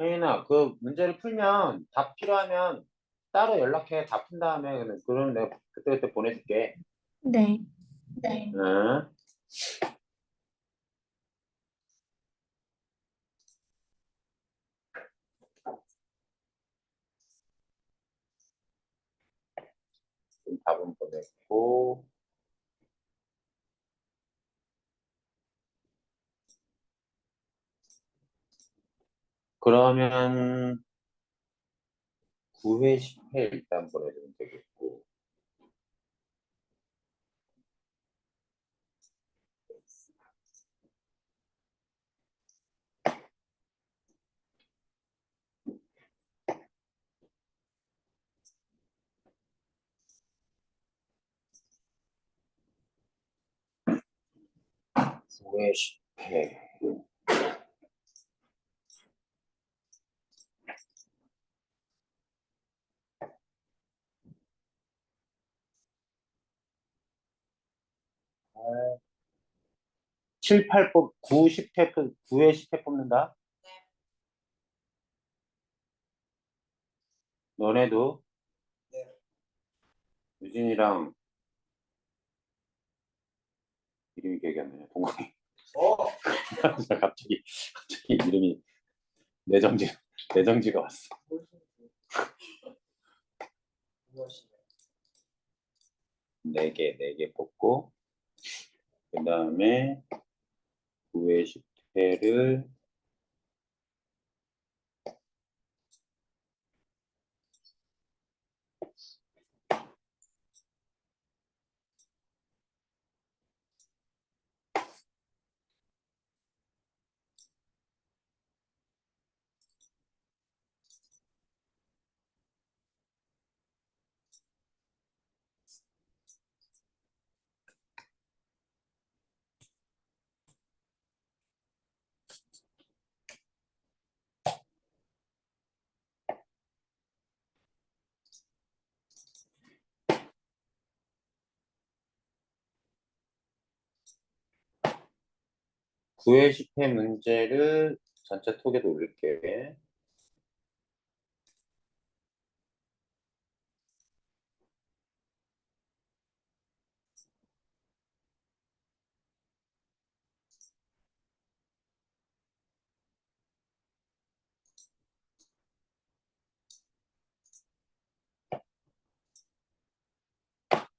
혜인아, 그 문제를 풀면 답 필요하면 따로 연락해. 다 푼 다음에 그러면 내가 그때 보내줄게. 네. 응? 지금 답은 보냈고. 그러면 9회, 10회 일단 보내주면 되겠고. 구 회 10회. 7, 8 9, 10회, 9회 10회 뽑는다? 너네도? 네. 유진이랑 이름이 기억이 안 나냐? 동광이. 갑자기 이름이 내정지가 왔어. 무엇이냐? 4개 뽑고, 그 다음에 9회 10회를 9회 10회 문제를 전체 톡에도 올릴게.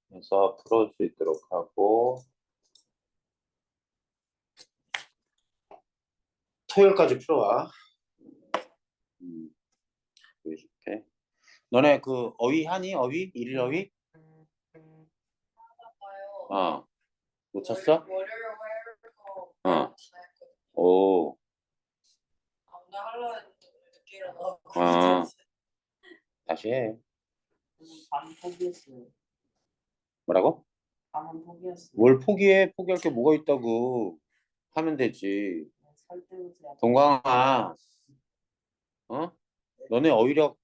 그래서 풀어줄 수 있도록 하고, 토요일까지 풀어와. 9회 10회. 너네 그 어휘 하니? 어휘? 일일 어휘? 어. 놓쳤어? 월요일 화요일 어. 오. 오늘 하려 했는데 늦게 일어나서 아. 다시 해. 반 포기했어요. 뭐라고? 반은 포기했어요. 뭘 포기해? 포기할 게 뭐가 있다고. 하면 되지. 살 때부터 동광아. 어? 너네 어휘력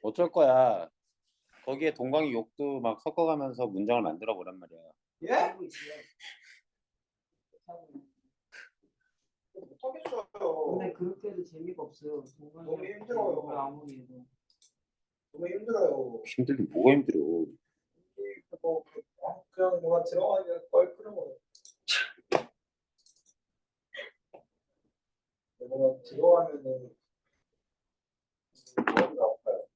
어쩔 거야. 거기에 동광이 욕도 막 섞어가면서 문장을 만들어 보란 말이야. 예? 하고 있어요. 못하겠어요. 근데 그렇게 해도 재미가 없어요. 너무 힘들어요. 아무리 해도. 너무 힘들어요. 힘들긴 뭐가 힘들어. 그냥 뭐가 들어가면 껄끄러운 거예요. 뭐가 들어가면은 머리가 아파요.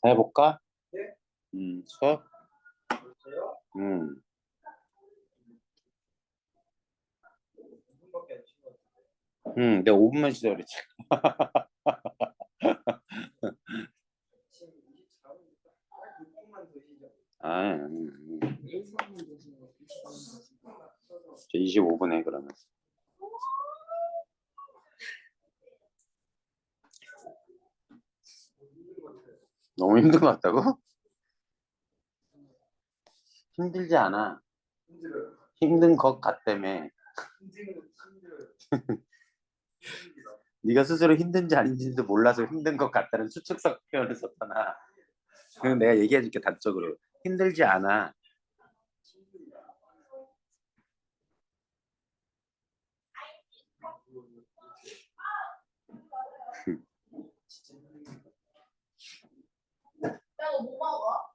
해볼까? 네. 수업? 글쎄요. 5분밖에 안 친것 같은데. 내가 5분만 쉬자 그랬지. 지금 24분이니까 딱 6분만 더 쉬죠. 일상은 되시는 거. 저 25분에 그러면. 너무 힘든 것 같다고? 힘들지 않아. 힘들어요. 힘든 것 같다며. 힘들어요. 네가 스스로 힘든지 아닌지도 몰라서 힘든 것 같다는 추측성 표현을 썼잖아. 그럼 내가 얘기해줄게 단적으로. 힘들지 않아. 야너 뭐 먹어?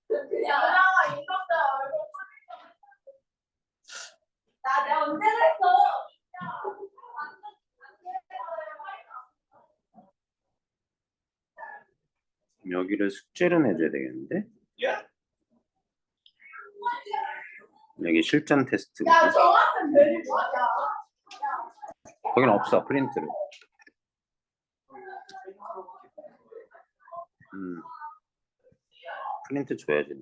그냥 올라와 인덕다 얼굴 나 내가 언제 그랬어? 여기를 숙제로 내줘야 되겠는데? 여기 실전 테스트. 야 정학생 별이 뭐야? 거긴 없어 프린트로. 프린트 줘야지.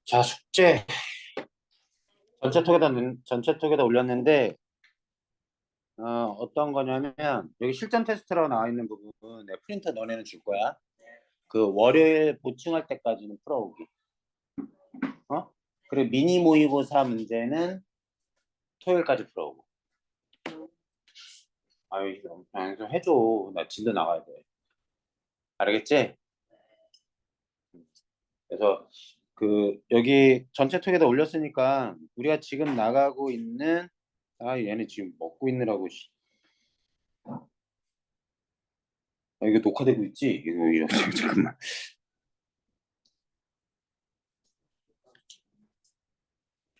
자 숙제 전체 톡에다 올렸는데 어떤 거냐면 여기 실전 테스트라고 나와 있는 부분 내 프린터 너네는 줄 거야. 그 월요일 보충할 때까지는 풀어오기. 그리고 미니 모의고사 문제는 토요일까지 풀어오고. 아유, 그냥 좀 해줘. 나 진도 나가야 돼. 알겠지? 그래서 그 여기 전체 톡에다 올렸으니까 우리가 지금 나가고 있는 얘네 지금 먹고 있느라고 이거 녹화되고 있지? 이거 잠깐만.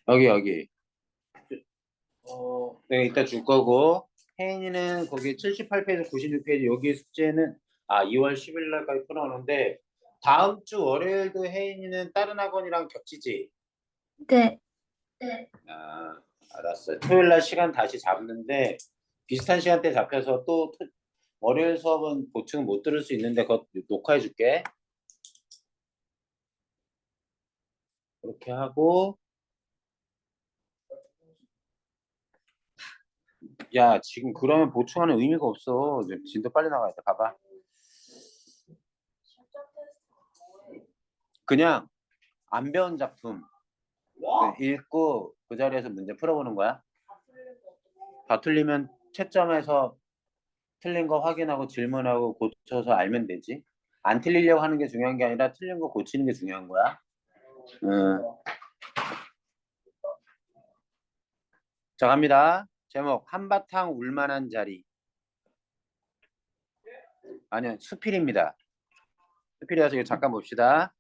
여기 내가 이따 줄 거고 혜인이는 거기 78페이지 96페이지 여기 숙제는 2월 10일 날까지 풀어오는데 다음 주 월요일도 혜인이는 다른 학원이랑 겹치지? 네. 알았어요. 토요일 날 시간 다시 잡는데 비슷한 시간대 잡혀서 또 월요일 수업은 보충 못 들을 수 있는데 그거 녹화해 줄게. 그렇게 하고 야 지금 그러면 보충하는 의미가 없어. 이제 진도 빨리 나가야 돼. 봐봐. 실전 테스트는 뭐해? 그냥 안 배운 작품 읽고 그 자리에서 문제 풀어보는 거야. 다 틀린 거 어떻게 다 틀리면 채점해서 틀린 거 확인하고 질문하고 고쳐서 알면 되지. 안 틀리려고 하는 게 중요한 게 아니라 틀린 거 고치는 게 중요한 거야. 자 갑니다. 제목 한바탕 울만한 자리. 아니요 수필입니다. 수필이라서 이거 잠깐 봅시다.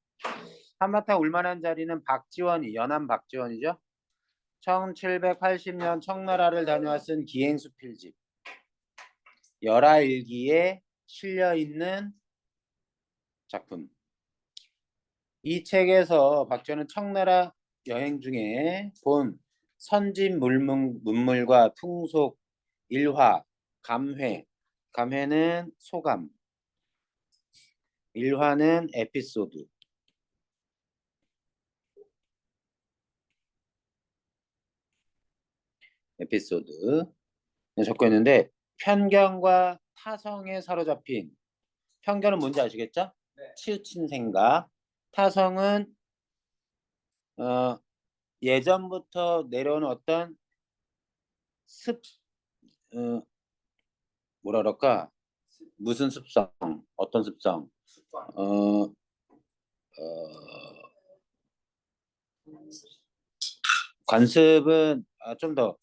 한바탕 울만한 자리는 박지원이 연암 박지원이죠. 1780년 청나라를 다녀와 쓴 기행수필집 열하일기에 실려있는 작품. 이 책에서 박지원은 청나라 여행 중에 본 선진 문물과 풍속, 일화, 감회. 감회는 소감, 일화는 에피소드. 적고 있는데 편견과 타성에 사로잡힌 편견은 뭔지 아시겠죠? 네. 치우친 생각. 타성은 예전부터 내려오는 어떤 뭐라 그럴까? 무슨 습성, 어떤 습성? 관습은 좀 더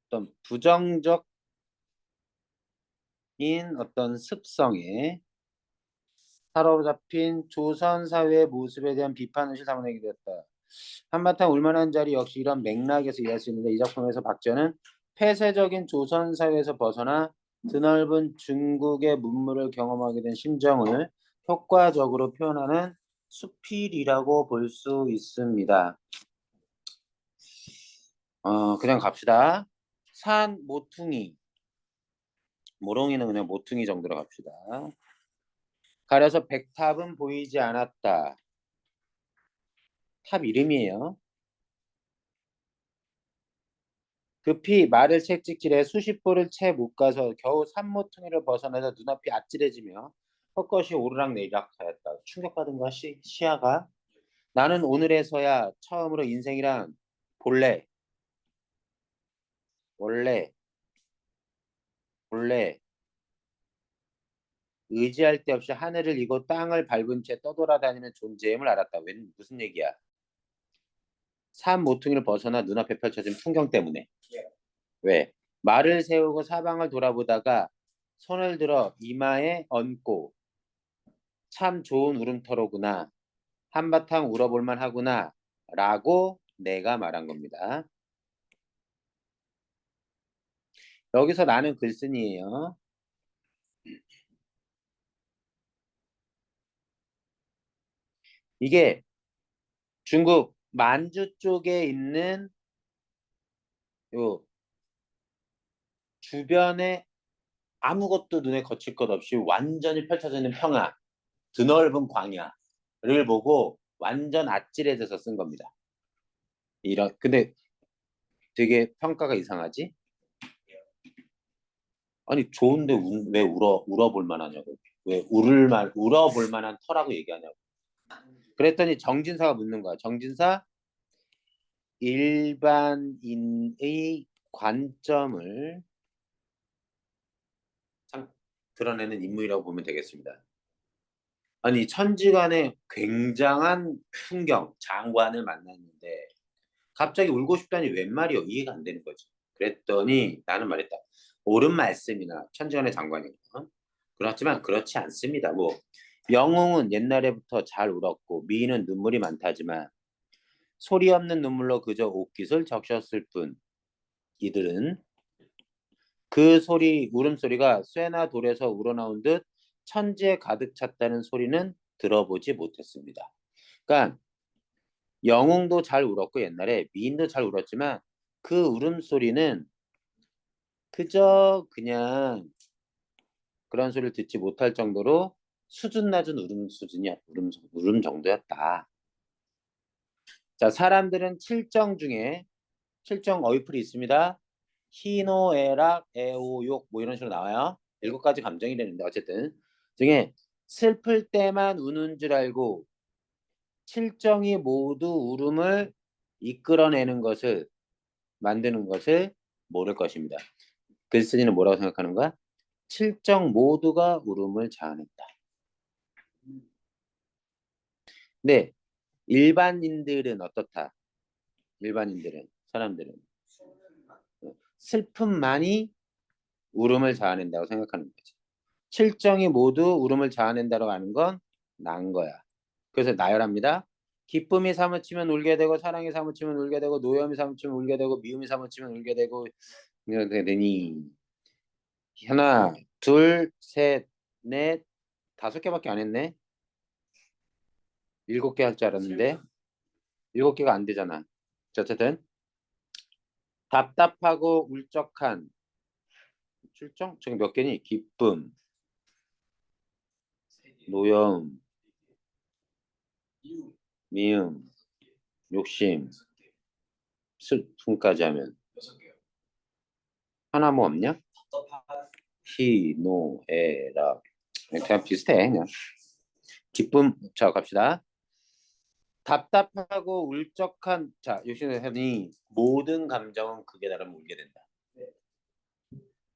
어떤 부정적인 어떤 습성에 사로잡힌 조선 사회의 모습에 대한 비판의식을 담아내게 되었다. 한바탕 울만한 자리 역시 이런 맥락에서 이해할 수 있는데 이 작품에서 박지원은 폐쇄적인 조선 사회에서 벗어나 드넓은 중국의 문물을 경험하게 된 심정을 효과적으로 표현하는 수필이라고 볼 수 있습니다. 그냥 갑시다. 산 모퉁이. 모롱이는 그냥 모퉁이 정도로 갑시다. 가려서 백탑은 보이지 않았다. 탑 이름이에요. 급히 말을 채찍질해 수십 보를 채 못 가서 겨우 산모퉁이를 벗어나서 눈앞이 아찔해지며 헛것이 오르락내리락하였다. 충격받은 거야 시야가. 나는 오늘에서야 처음으로 인생이란 원래 의지할 데 없이 하늘을 이고 땅을 밟은 채 떠돌아다니는 존재임을 알았다. 무슨 얘기야? 산 모퉁이를 벗어나 눈앞에 펼쳐진 풍경 때문에. 왜? 말을 세우고 사방을 돌아보다가 손을 들어 이마에 얹고 참 좋은 울음터로구나. 한바탕 울어볼만 하구나. 라고 내가 말한 겁니다. 여기서 나는 글쓴이에요. 이게 중국 만주 쪽에 있는 요 주변에 아무것도 눈에 거칠 것 없이 완전히 펼쳐져 있는 평야, 드넓은 광야를 보고 완전 아찔해져서 쓴 겁니다. 근데 되게 평가가 이상하지? 아니 좋은데 왜 울어볼 만하냐고. 왜 울어볼 만한 터라고 얘기하냐고. 그랬더니 정진사가 묻는 거야. 정진사 일반인의 관점을 드러내는 인물이라고 보면 되겠습니다. 아니 천지간에 굉장한 풍경, 장관을 만났는데 갑자기 울고 싶다니 웬 말이요? 이해가 안 되는 거지. 그랬더니 나는 말했다. 옳은 말씀이나 천지간의 장관이고 그렇지만 그렇지 않습니다. 뭐 영웅은 옛날에부터 잘 울었고 미인은 눈물이 많다지만 소리 없는 눈물로 그저 옷깃을 적셨을 뿐 이들은 그 소리 울음소리가 쇠나 돌에서 우러나온 듯 천지에 가득 찼다는 소리는 들어보지 못했습니다. 그러니까 영웅도 잘 울었고 옛날에 미인도 잘 울었지만 그 울음소리는 그저 그냥 그런 소리를 듣지 못할 정도로 수준 낮은 울음 정도였다. 자, 사람들은 칠정 중에 칠정 어휘풀이 있습니다. 희노애락, 애오욕 뭐 이런 식으로 나와요. 7가지 감정이 되는데 어쨌든 중에 슬플 때만 우는 줄 알고 칠정이 모두 울음을 이끌어내는 것을 만드는 것을 모를 것입니다. 글쓴이는 뭐라고 생각하는 거야? 칠정 모두가 울음을 자아냈다. 근데 일반인들은 어떻다? 일반인들은 사람들은 슬픔만이 울음을 자아낸다고 생각하는 거지. 칠정이 모두 울음을 자아낸다고 하는 건 난 거야. 그래서 나열합니다. 기쁨이 사무치면 울게 되고 사랑이 사무치면 울게 되고 노염이 사무치면 울게 되고 미움이 사무치면 울게 되고 이렇게 되니 하나, 둘, 셋, 넷, 5개밖에 안 했네. 7개 할 줄 알았는데 7개가 안 되잖아. 자, 어쨌든 답답하고 울적한 출정? 저기 몇 개니? 기쁨, 노염, 미움, 욕심, 슬픔까지 하면 하나 뭐 없냐? 희, 노, 에, 라 그냥 비슷해 그냥. 기쁨. 자 갑시다. 답답하고 울적한 자 요시는 모든 감정은 극에 달하면 울게 된다.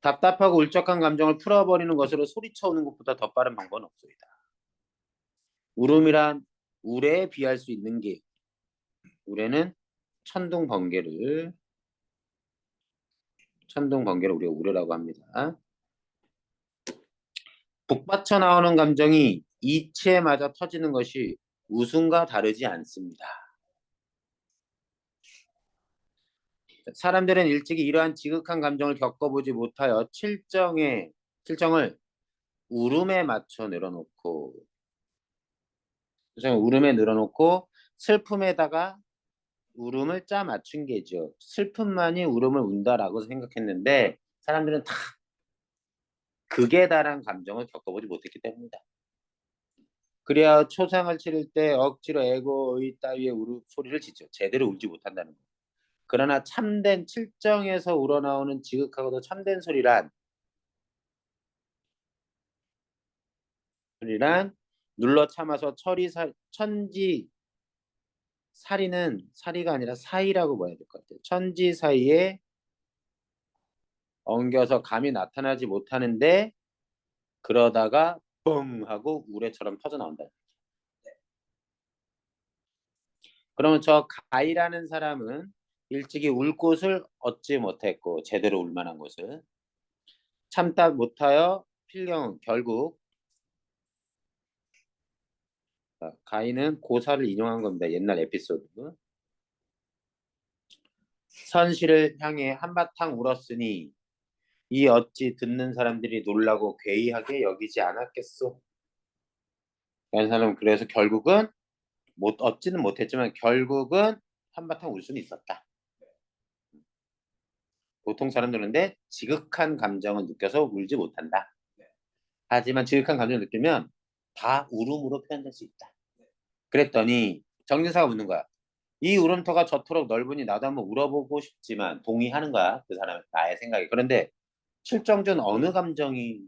답답하고 울적한 감정을 풀어버리는 것으로 소리쳐 오는 것보다 더 빠른 방법은 없습니다. 울음이란 우레에 비할 수 있는 게 우레는 천둥번개를 우리가 우레라고 합니다. 북받쳐 나오는 감정이 이치에 맞아 터지는 것이 웃음과 다르지 않습니다. 사람들은 일찍이 이러한 지극한 감정을 겪어보지 못하여 칠정을 울음에 맞춰 늘어놓고 슬픔에다가 울음을 짜 맞춘 게죠. 슬픔만이 울음을 운다라고 생각했는데 사람들은 다 극에 달한 감정을 겪어보지 못했기 때문이다. 그래야 초상을 치를 때 억지로 애고의 따위의 소리를 짓죠. 제대로 울지 못한다는 거. 그러나 참된 칠정에서 우러나오는 지극하고도 참된 소리란 눌러 참아서 천지 사리가 아니라 사이라고 봐야 될 것 같아요. 천지 사이에 엉겨서 감이 나타나지 못하는데 그러다가 뻥 하고 우레처럼 터져 나온다. 그러면 저 가이라는 사람은 일찍이 울 곳을 얻지 못했고 제대로 울 만한 곳을 참다 못하여 필경 결국 가인은 고사를 인용한 겁니다. 옛날 에피소드. 선실을 향해 한바탕 울었으니 이 어찌 듣는 사람들이 놀라고 괴이하게 여기지 않았겠소. 라는 사람은 그래서 결국은 얻지는 못했지만 결국은 한바탕 울 수는 있었다. 보통 사람들인데 지극한 감정을 느껴서 울지 못한다. 하지만 지극한 감정을 느끼면 다 울음으로 표현될 수 있다. 그랬더니 정진사가 묻는 거야. 이 울음터가 저토록 넓으니 나도 한번 울어보고 싶지만 동의하는 거야. 그 사람 나의 생각이. 그런데 칠정전 어느 감정이로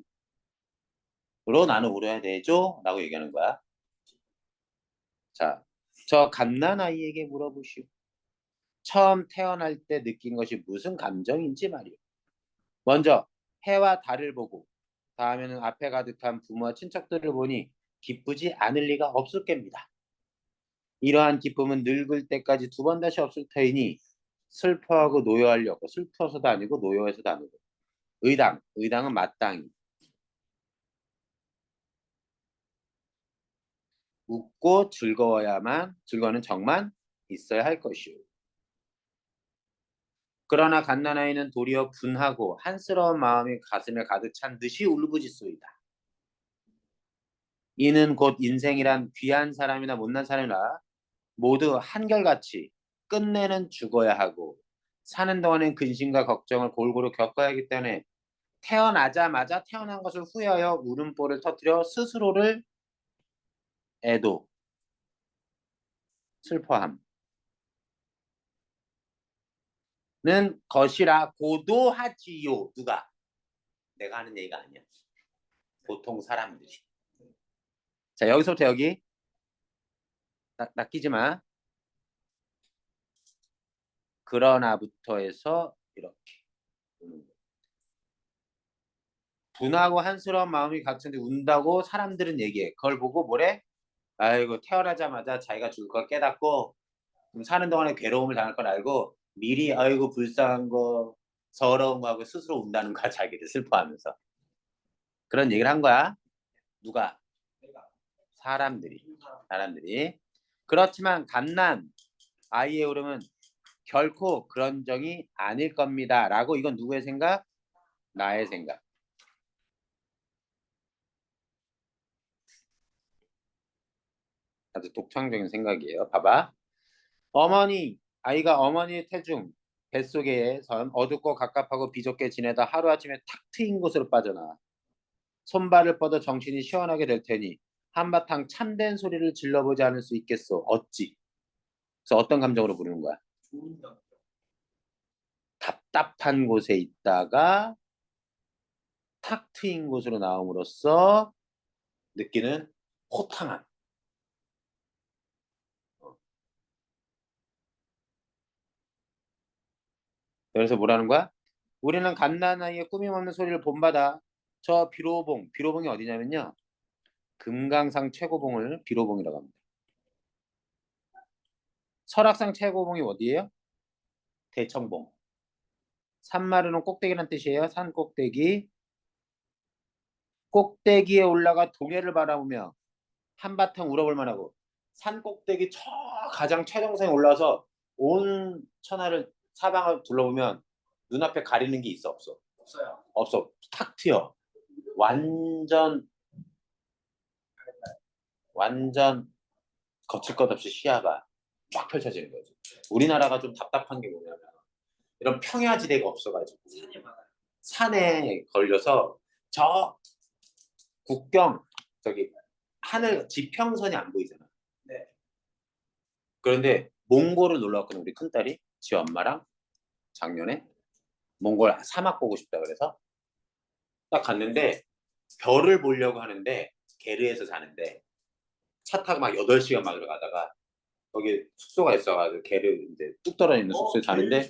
나는 울어야 되죠? 라고 얘기하는 거야. 자, 저 갓난 아이에게 물어보시오. 처음 태어날 때 느낀 것이 무슨 감정인지 말이오. 먼저 해와 달을 보고 다음에는 앞에 가득한 부모와 친척들을 보니 기쁘지 않을 리가 없을 겁니다. 이러한 기쁨은 늙을 때까지 두 번 다시 없을 터이니 슬퍼하고 노여하려고 슬퍼서도 아니고 노여해서도 아니고 의당은 마땅히 웃고 즐거워는 정만 있어야 할 것이오. 그러나 갓난아이는 도리어 분하고 한스러운 마음이 가슴에 가득 찬 듯이 울부짖소이다. 이는 곧 인생이란 귀한 사람이나 못난 사람이나 모두 한결같이 끝내는 죽어야 하고 사는 동안엔 근심과 걱정을 골고루 겪어야 하기 때문에 태어나자마자 태어난 것을 후회하여 울음보를 터뜨려 스스로를 애도 슬퍼함 는 것이라고도 하지요. 누가? 내가 하는 얘기가 아니야. 보통 사람들이. 자, 여기서부터 여기 낚이지 마. 그러나부터 해서 이렇게 분하고 한스러운 마음이 같은데 운다고 사람들은 얘기해. 그걸 보고 뭐래? 아이고 태어나자마자 자기가 죽을 걸 깨닫고 사는 동안에 괴로움을 당할 걸 알고 미리 아이고 불쌍한 거 서러운 거 하고 스스로 운다는 거야. 자기를 슬퍼하면서. 그런 얘기를 한 거야. 누가? 사람들이. 그렇지만 갓난 아이의 울음은 결코 그런 정이 아닐 겁니다. 라고 이건 누구의 생각? 나의 생각. 아주 독창적인 생각이에요. 봐봐. 아이가 어머니의 태중 뱃속에선 어둡고 갑갑하고 비좁게 지내다 하루아침에 탁 트인 곳으로 빠져나와 손발을 뻗어 정신이 시원하게 될 테니 한바탕 참된 소리를 질러보지 않을 수 있겠소. 어찌? 그래서 어떤 감정으로 부르는 거야? 좋은 감정. 답답한 곳에 있다가 탁 트인 곳으로 나옴으로써 느끼는 호탕함. 그래서 뭐라는 거야? 우리는 갓난아이의 꾸밈없는 소리를 본받아 저 비로봉이 어디냐면요. 금강산 최고봉을 비로봉이라고 합니다. 설악산 최고봉이 어디예요? 대청봉. 산마루는 꼭대기란 뜻이에요. 산 꼭대기. 꼭대기에 올라가 동해를 바라보며 한바탕 울어볼 만하고 산 꼭대기 저 가장 최정상에 올라서 온 천하를 사방을 둘러보면 눈앞에 가리는 게 있어 없어? 없어요. 없어. 탁 트여. 완전 거칠 것 없이 시야가 쫙 펼쳐지는 거지. 우리나라가 좀 답답한 게 뭐냐면 이런 평야지대가 없어가지고 산이 많아요. 산에 걸려서 저 국경 저기 하늘 지평선이 안 보이잖아. 네. 그런데 몽골을 놀러 왔거든 우리 큰딸이 지 엄마랑 작년에 몽골 사막 보고 싶다 그래서 딱 갔는데 별을 보려고 하는데 게르에서 자는데 차 타고 막 8시간 막 들어가다가 거기 숙소가 있어가지고 게르 이제 뚝 떨어져 있는 숙소에 자는데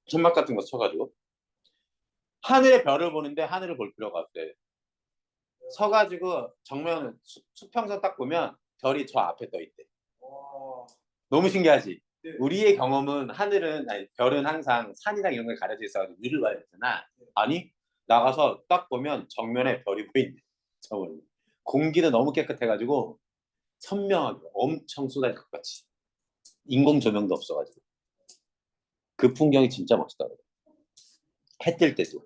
천막 같은 거 쳐가지고 하늘에 별을 보는데 하늘을 볼 필요가 없대. 서가지고 정면 수평선 딱 보면 별이 저 앞에 떠 있대. 너무 신기하지? 네. 우리의 경험은 별은 항상 산이랑 이런 걸 가려져 있어가지고 위를 봐야 되잖아. 아니 나가서 딱 보면 정면에 별이 보인대. 저걸 공기도 너무 깨끗해가지고 선명하게 엄청 쏟아질 것 같이 인공 조명도 없어가지고 그 풍경이 진짜 멋있더라고. 해 뜰 때도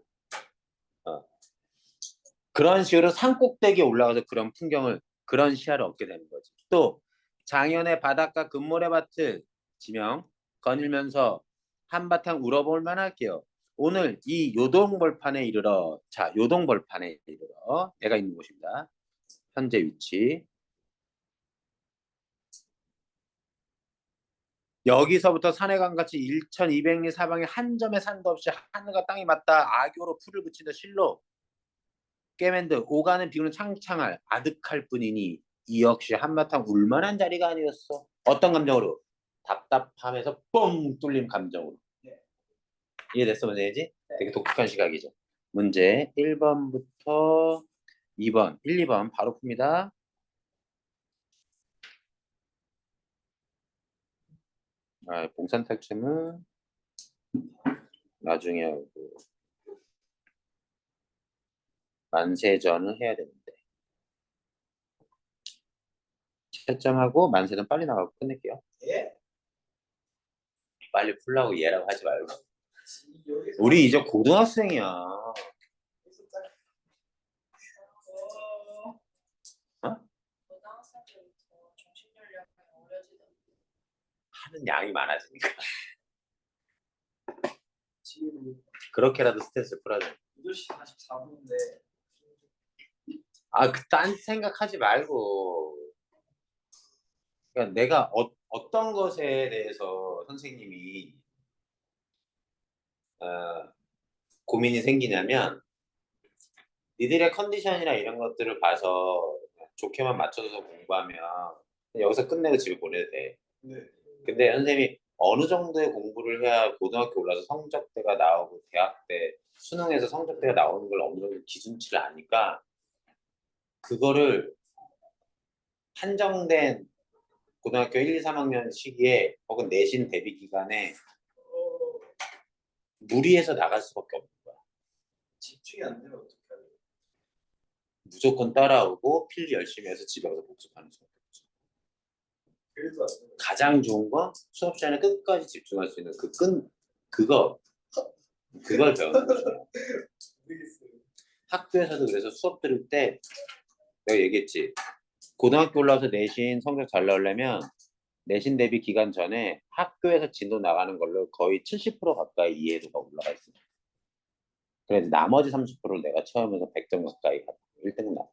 그런 식으로 산 꼭대기에 올라가서 그런 풍경을 그런 시야를 얻게 되는 거지. 또 장현의 바닷가 금모래밭을 지명 거닐면서 한바탕 울어볼 만할게요. 오늘 이 요동벌판에 이르러 요동벌판에 이르러 내가 있는 곳입니다. 현재 위치 여기서부터 산해강같이 1200리 사방에 한 점의 산도 없이 하늘과 땅이 맞닿아 악교로 풀을 붙이는 실로 깨맨드 오가는 비구는 창창할 아득할 뿐이니 이 역시 한바탕 울만한 자리가 아니었어. 어떤 감정으로? 답답함에서 뻥 뚫린 감정으로. 네. 이해됐어, 문제지? 네. 되게 독특한 시각이죠. 문제 1번부터 2번, 1, 2번 바로 풉니다. 봉산 탈춤은 나중에 하고 만세전을 해야 되는데 채점하고 만세전 빨리 나가고 끝낼게요. 예? 빨리 풀라고 얘라고 하지 말고. 여기서 우리 이제 고등학생이야. 여기서 딱 고등학생 때부터 정신 연령이 어려지던데. 하는 양이 많아지니까. 지금 그렇게라도 스트레스 풀어야 돼. 8시 44분인데 딴 생각하지 말고. 그러니까 내가 어떤 것에 대해서 선생님이 고민이 생기냐면 니들의 컨디션이나 이런 것들을 봐서 좋게만 맞춰서 공부하면 여기서 끝내고 집에 보내도 돼. 네. 근데 선생님이 어느 정도의 공부를 해야 고등학교 올라서 성적대가 나오고 대학 때 수능에서 성적대가 나오는 걸 어느 정도 기준치를 아니까 그거를 한정된 고등학교 1, 2, 3학년 시기에 혹은 내신 대비 기간에 무리해서 나갈 수밖에 없는 거야. 집중이 안 되면 어떡해요? 무조건 따라오고 필기 열심히 해서 집에 가서 복습하는 수밖에 없죠. 그래도 안 되면 가장 좋은 건 수업 시간에 끝까지 집중할 수 있는 그걸 배우는 거죠. 모르겠어요. 학교에서도 그래서 수업 들을 때 내가 얘기했지. 고등학교 올라와서 내신 성적 잘 나오려면 내신 대비 기간 전에 학교에서 진도 나가는 걸로 거의 70% 가까이 이해도가 올라가 있습니다. 그래서 나머지 30%를 내가 처음에서 100점 가까이 1등 나.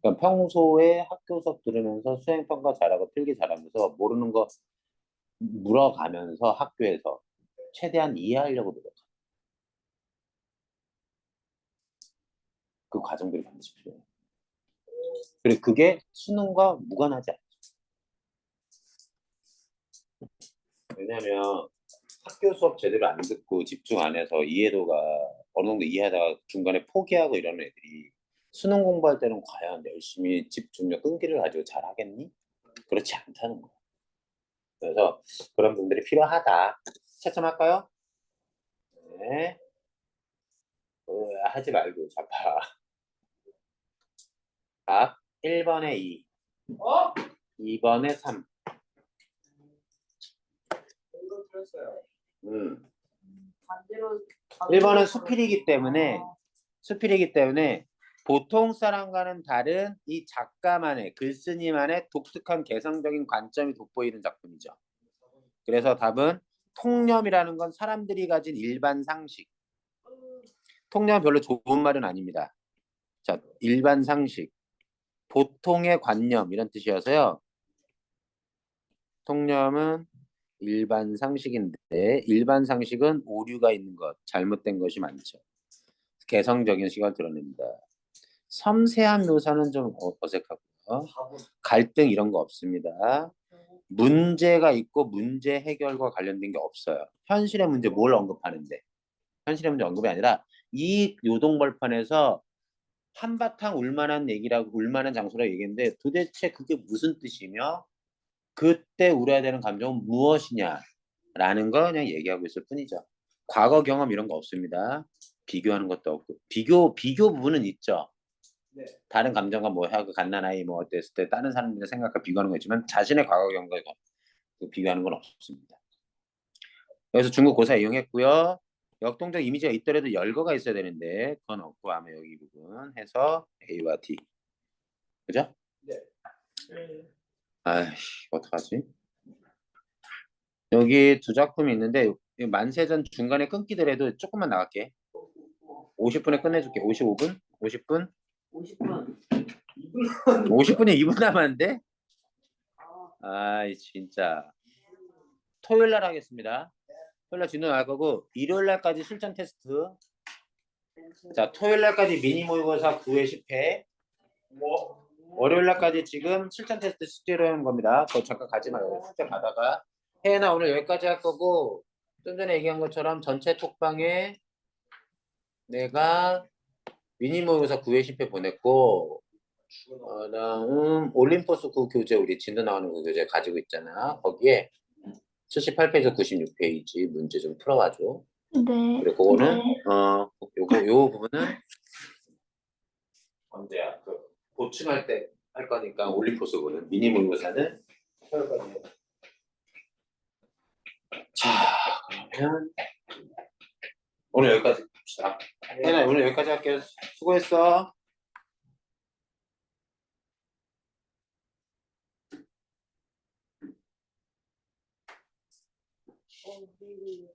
그러니까 평소에 학교 수업 들으면서 수행평가 잘하고 필기 잘하면서 모르는 거 물어가면서 학교에서 최대한 이해하려고 노력해. 그 과정들이 반드시 필요해요. 그리고 그게 수능과 무관하지 않죠. 왜냐하면 학교 수업 제대로 안 듣고 집중 안 해서 이해도가 어느 정도 이해하다가 중간에 포기하고 이런 애들이 수능 공부할 때는 과연 열심히 집중력 끈기를 가지고 잘 하겠니? 그렇지 않다는 거예요. 그래서 그런 분들이 필요하다. 채점할까요? 네. 하지 말고 잡아. 답 1번에 2, 2번에 3. 이거 틀렸어요. 반대로 1번은 수필이기 때문에 보통 사람과는 다른 이 작가만의 글쓴이만의 독특한 개성적인 관점이 돋보이는 작품이죠. 그래서 답은 통념이라는 건 사람들이 가진 일반 상식. 통념은 별로 좋은 말은 아닙니다. 자, 일반 상식, 보통의 관념 이런 뜻이어서요. 통념은 일반 상식인데 일반 상식은 오류가 있는 것, 잘못된 것이 많죠. 개성적인 시각을 드러냅니다. 섬세한 묘사는 좀 어색하고요. 갈등 이런 거 없습니다. 문제가 있고 문제 해결과 관련된 게 없어요. 현실의 문제 뭘 언급하는데? 현실의 문제 언급이 아니라 이 요동벌판에서 한바탕 울만한 얘기라고 울만한 장소라고 얘기했는데 도대체 그게 무슨 뜻이며 그때 울어야 되는 감정은 무엇이냐라는 거 그냥 얘기하고 있을 뿐이죠. 과거 경험 이런 거 없습니다. 비교하는 것도 없고 비교 부분은 있죠. 네. 다른 감정과 뭐 하고 갓난아이 뭐 어땠을 때 다른 사람들의 생각과 비교하는 거 있지만 자신의 과거 경험과 비교하는 건 없습니다. 여기서 중국 고사 이용했고요. 역동적 이미지가 있더라도 열거가 있어야 되는데 그건 없고 아마 여기 부분 해서 A와 D. 그죠? 네. 아이씨 어떡하지? 여기 두 작품이 있는데 만세전 중간에 끊기더라도 조금만 나갈게. 50분에 끝내줄게. 55분? 50분? 50분. 50분에 2분 남았는데? 아이 진짜. 토요일 날 하겠습니다. 토요일 날 진도 나갈 거고 일요일 날까지 실전 테스트. 자 토요일 날까지 미니 모의고사 9회 10회. 뭐? 월요일 날까지 지금 실전 테스트 숙제로 하는 겁니다. 그거 잠깐 가지 말고 숙제 가다가 혜연아 오늘 여기까지 할 거고 좀 전에 얘기한 것처럼 전체 톡방에 내가 미니 모의고사 9회 10회 보냈고 다음 올림포스 그 교재 우리 진도 나오는 그 교재 가지고 있잖아. 거기에 78페이지 96페이지 문제 좀 풀어봐줘. 네. 그리고 그거는 요 부분은 언제야? 그 보충할 때 할 거니까 올림포스 그거는 미니 모의고사는 할 거네요. 자 그러면 오늘 여기까지 봅시다. 혜연아 오늘 여기까지 할게요. 수고했어. 그리고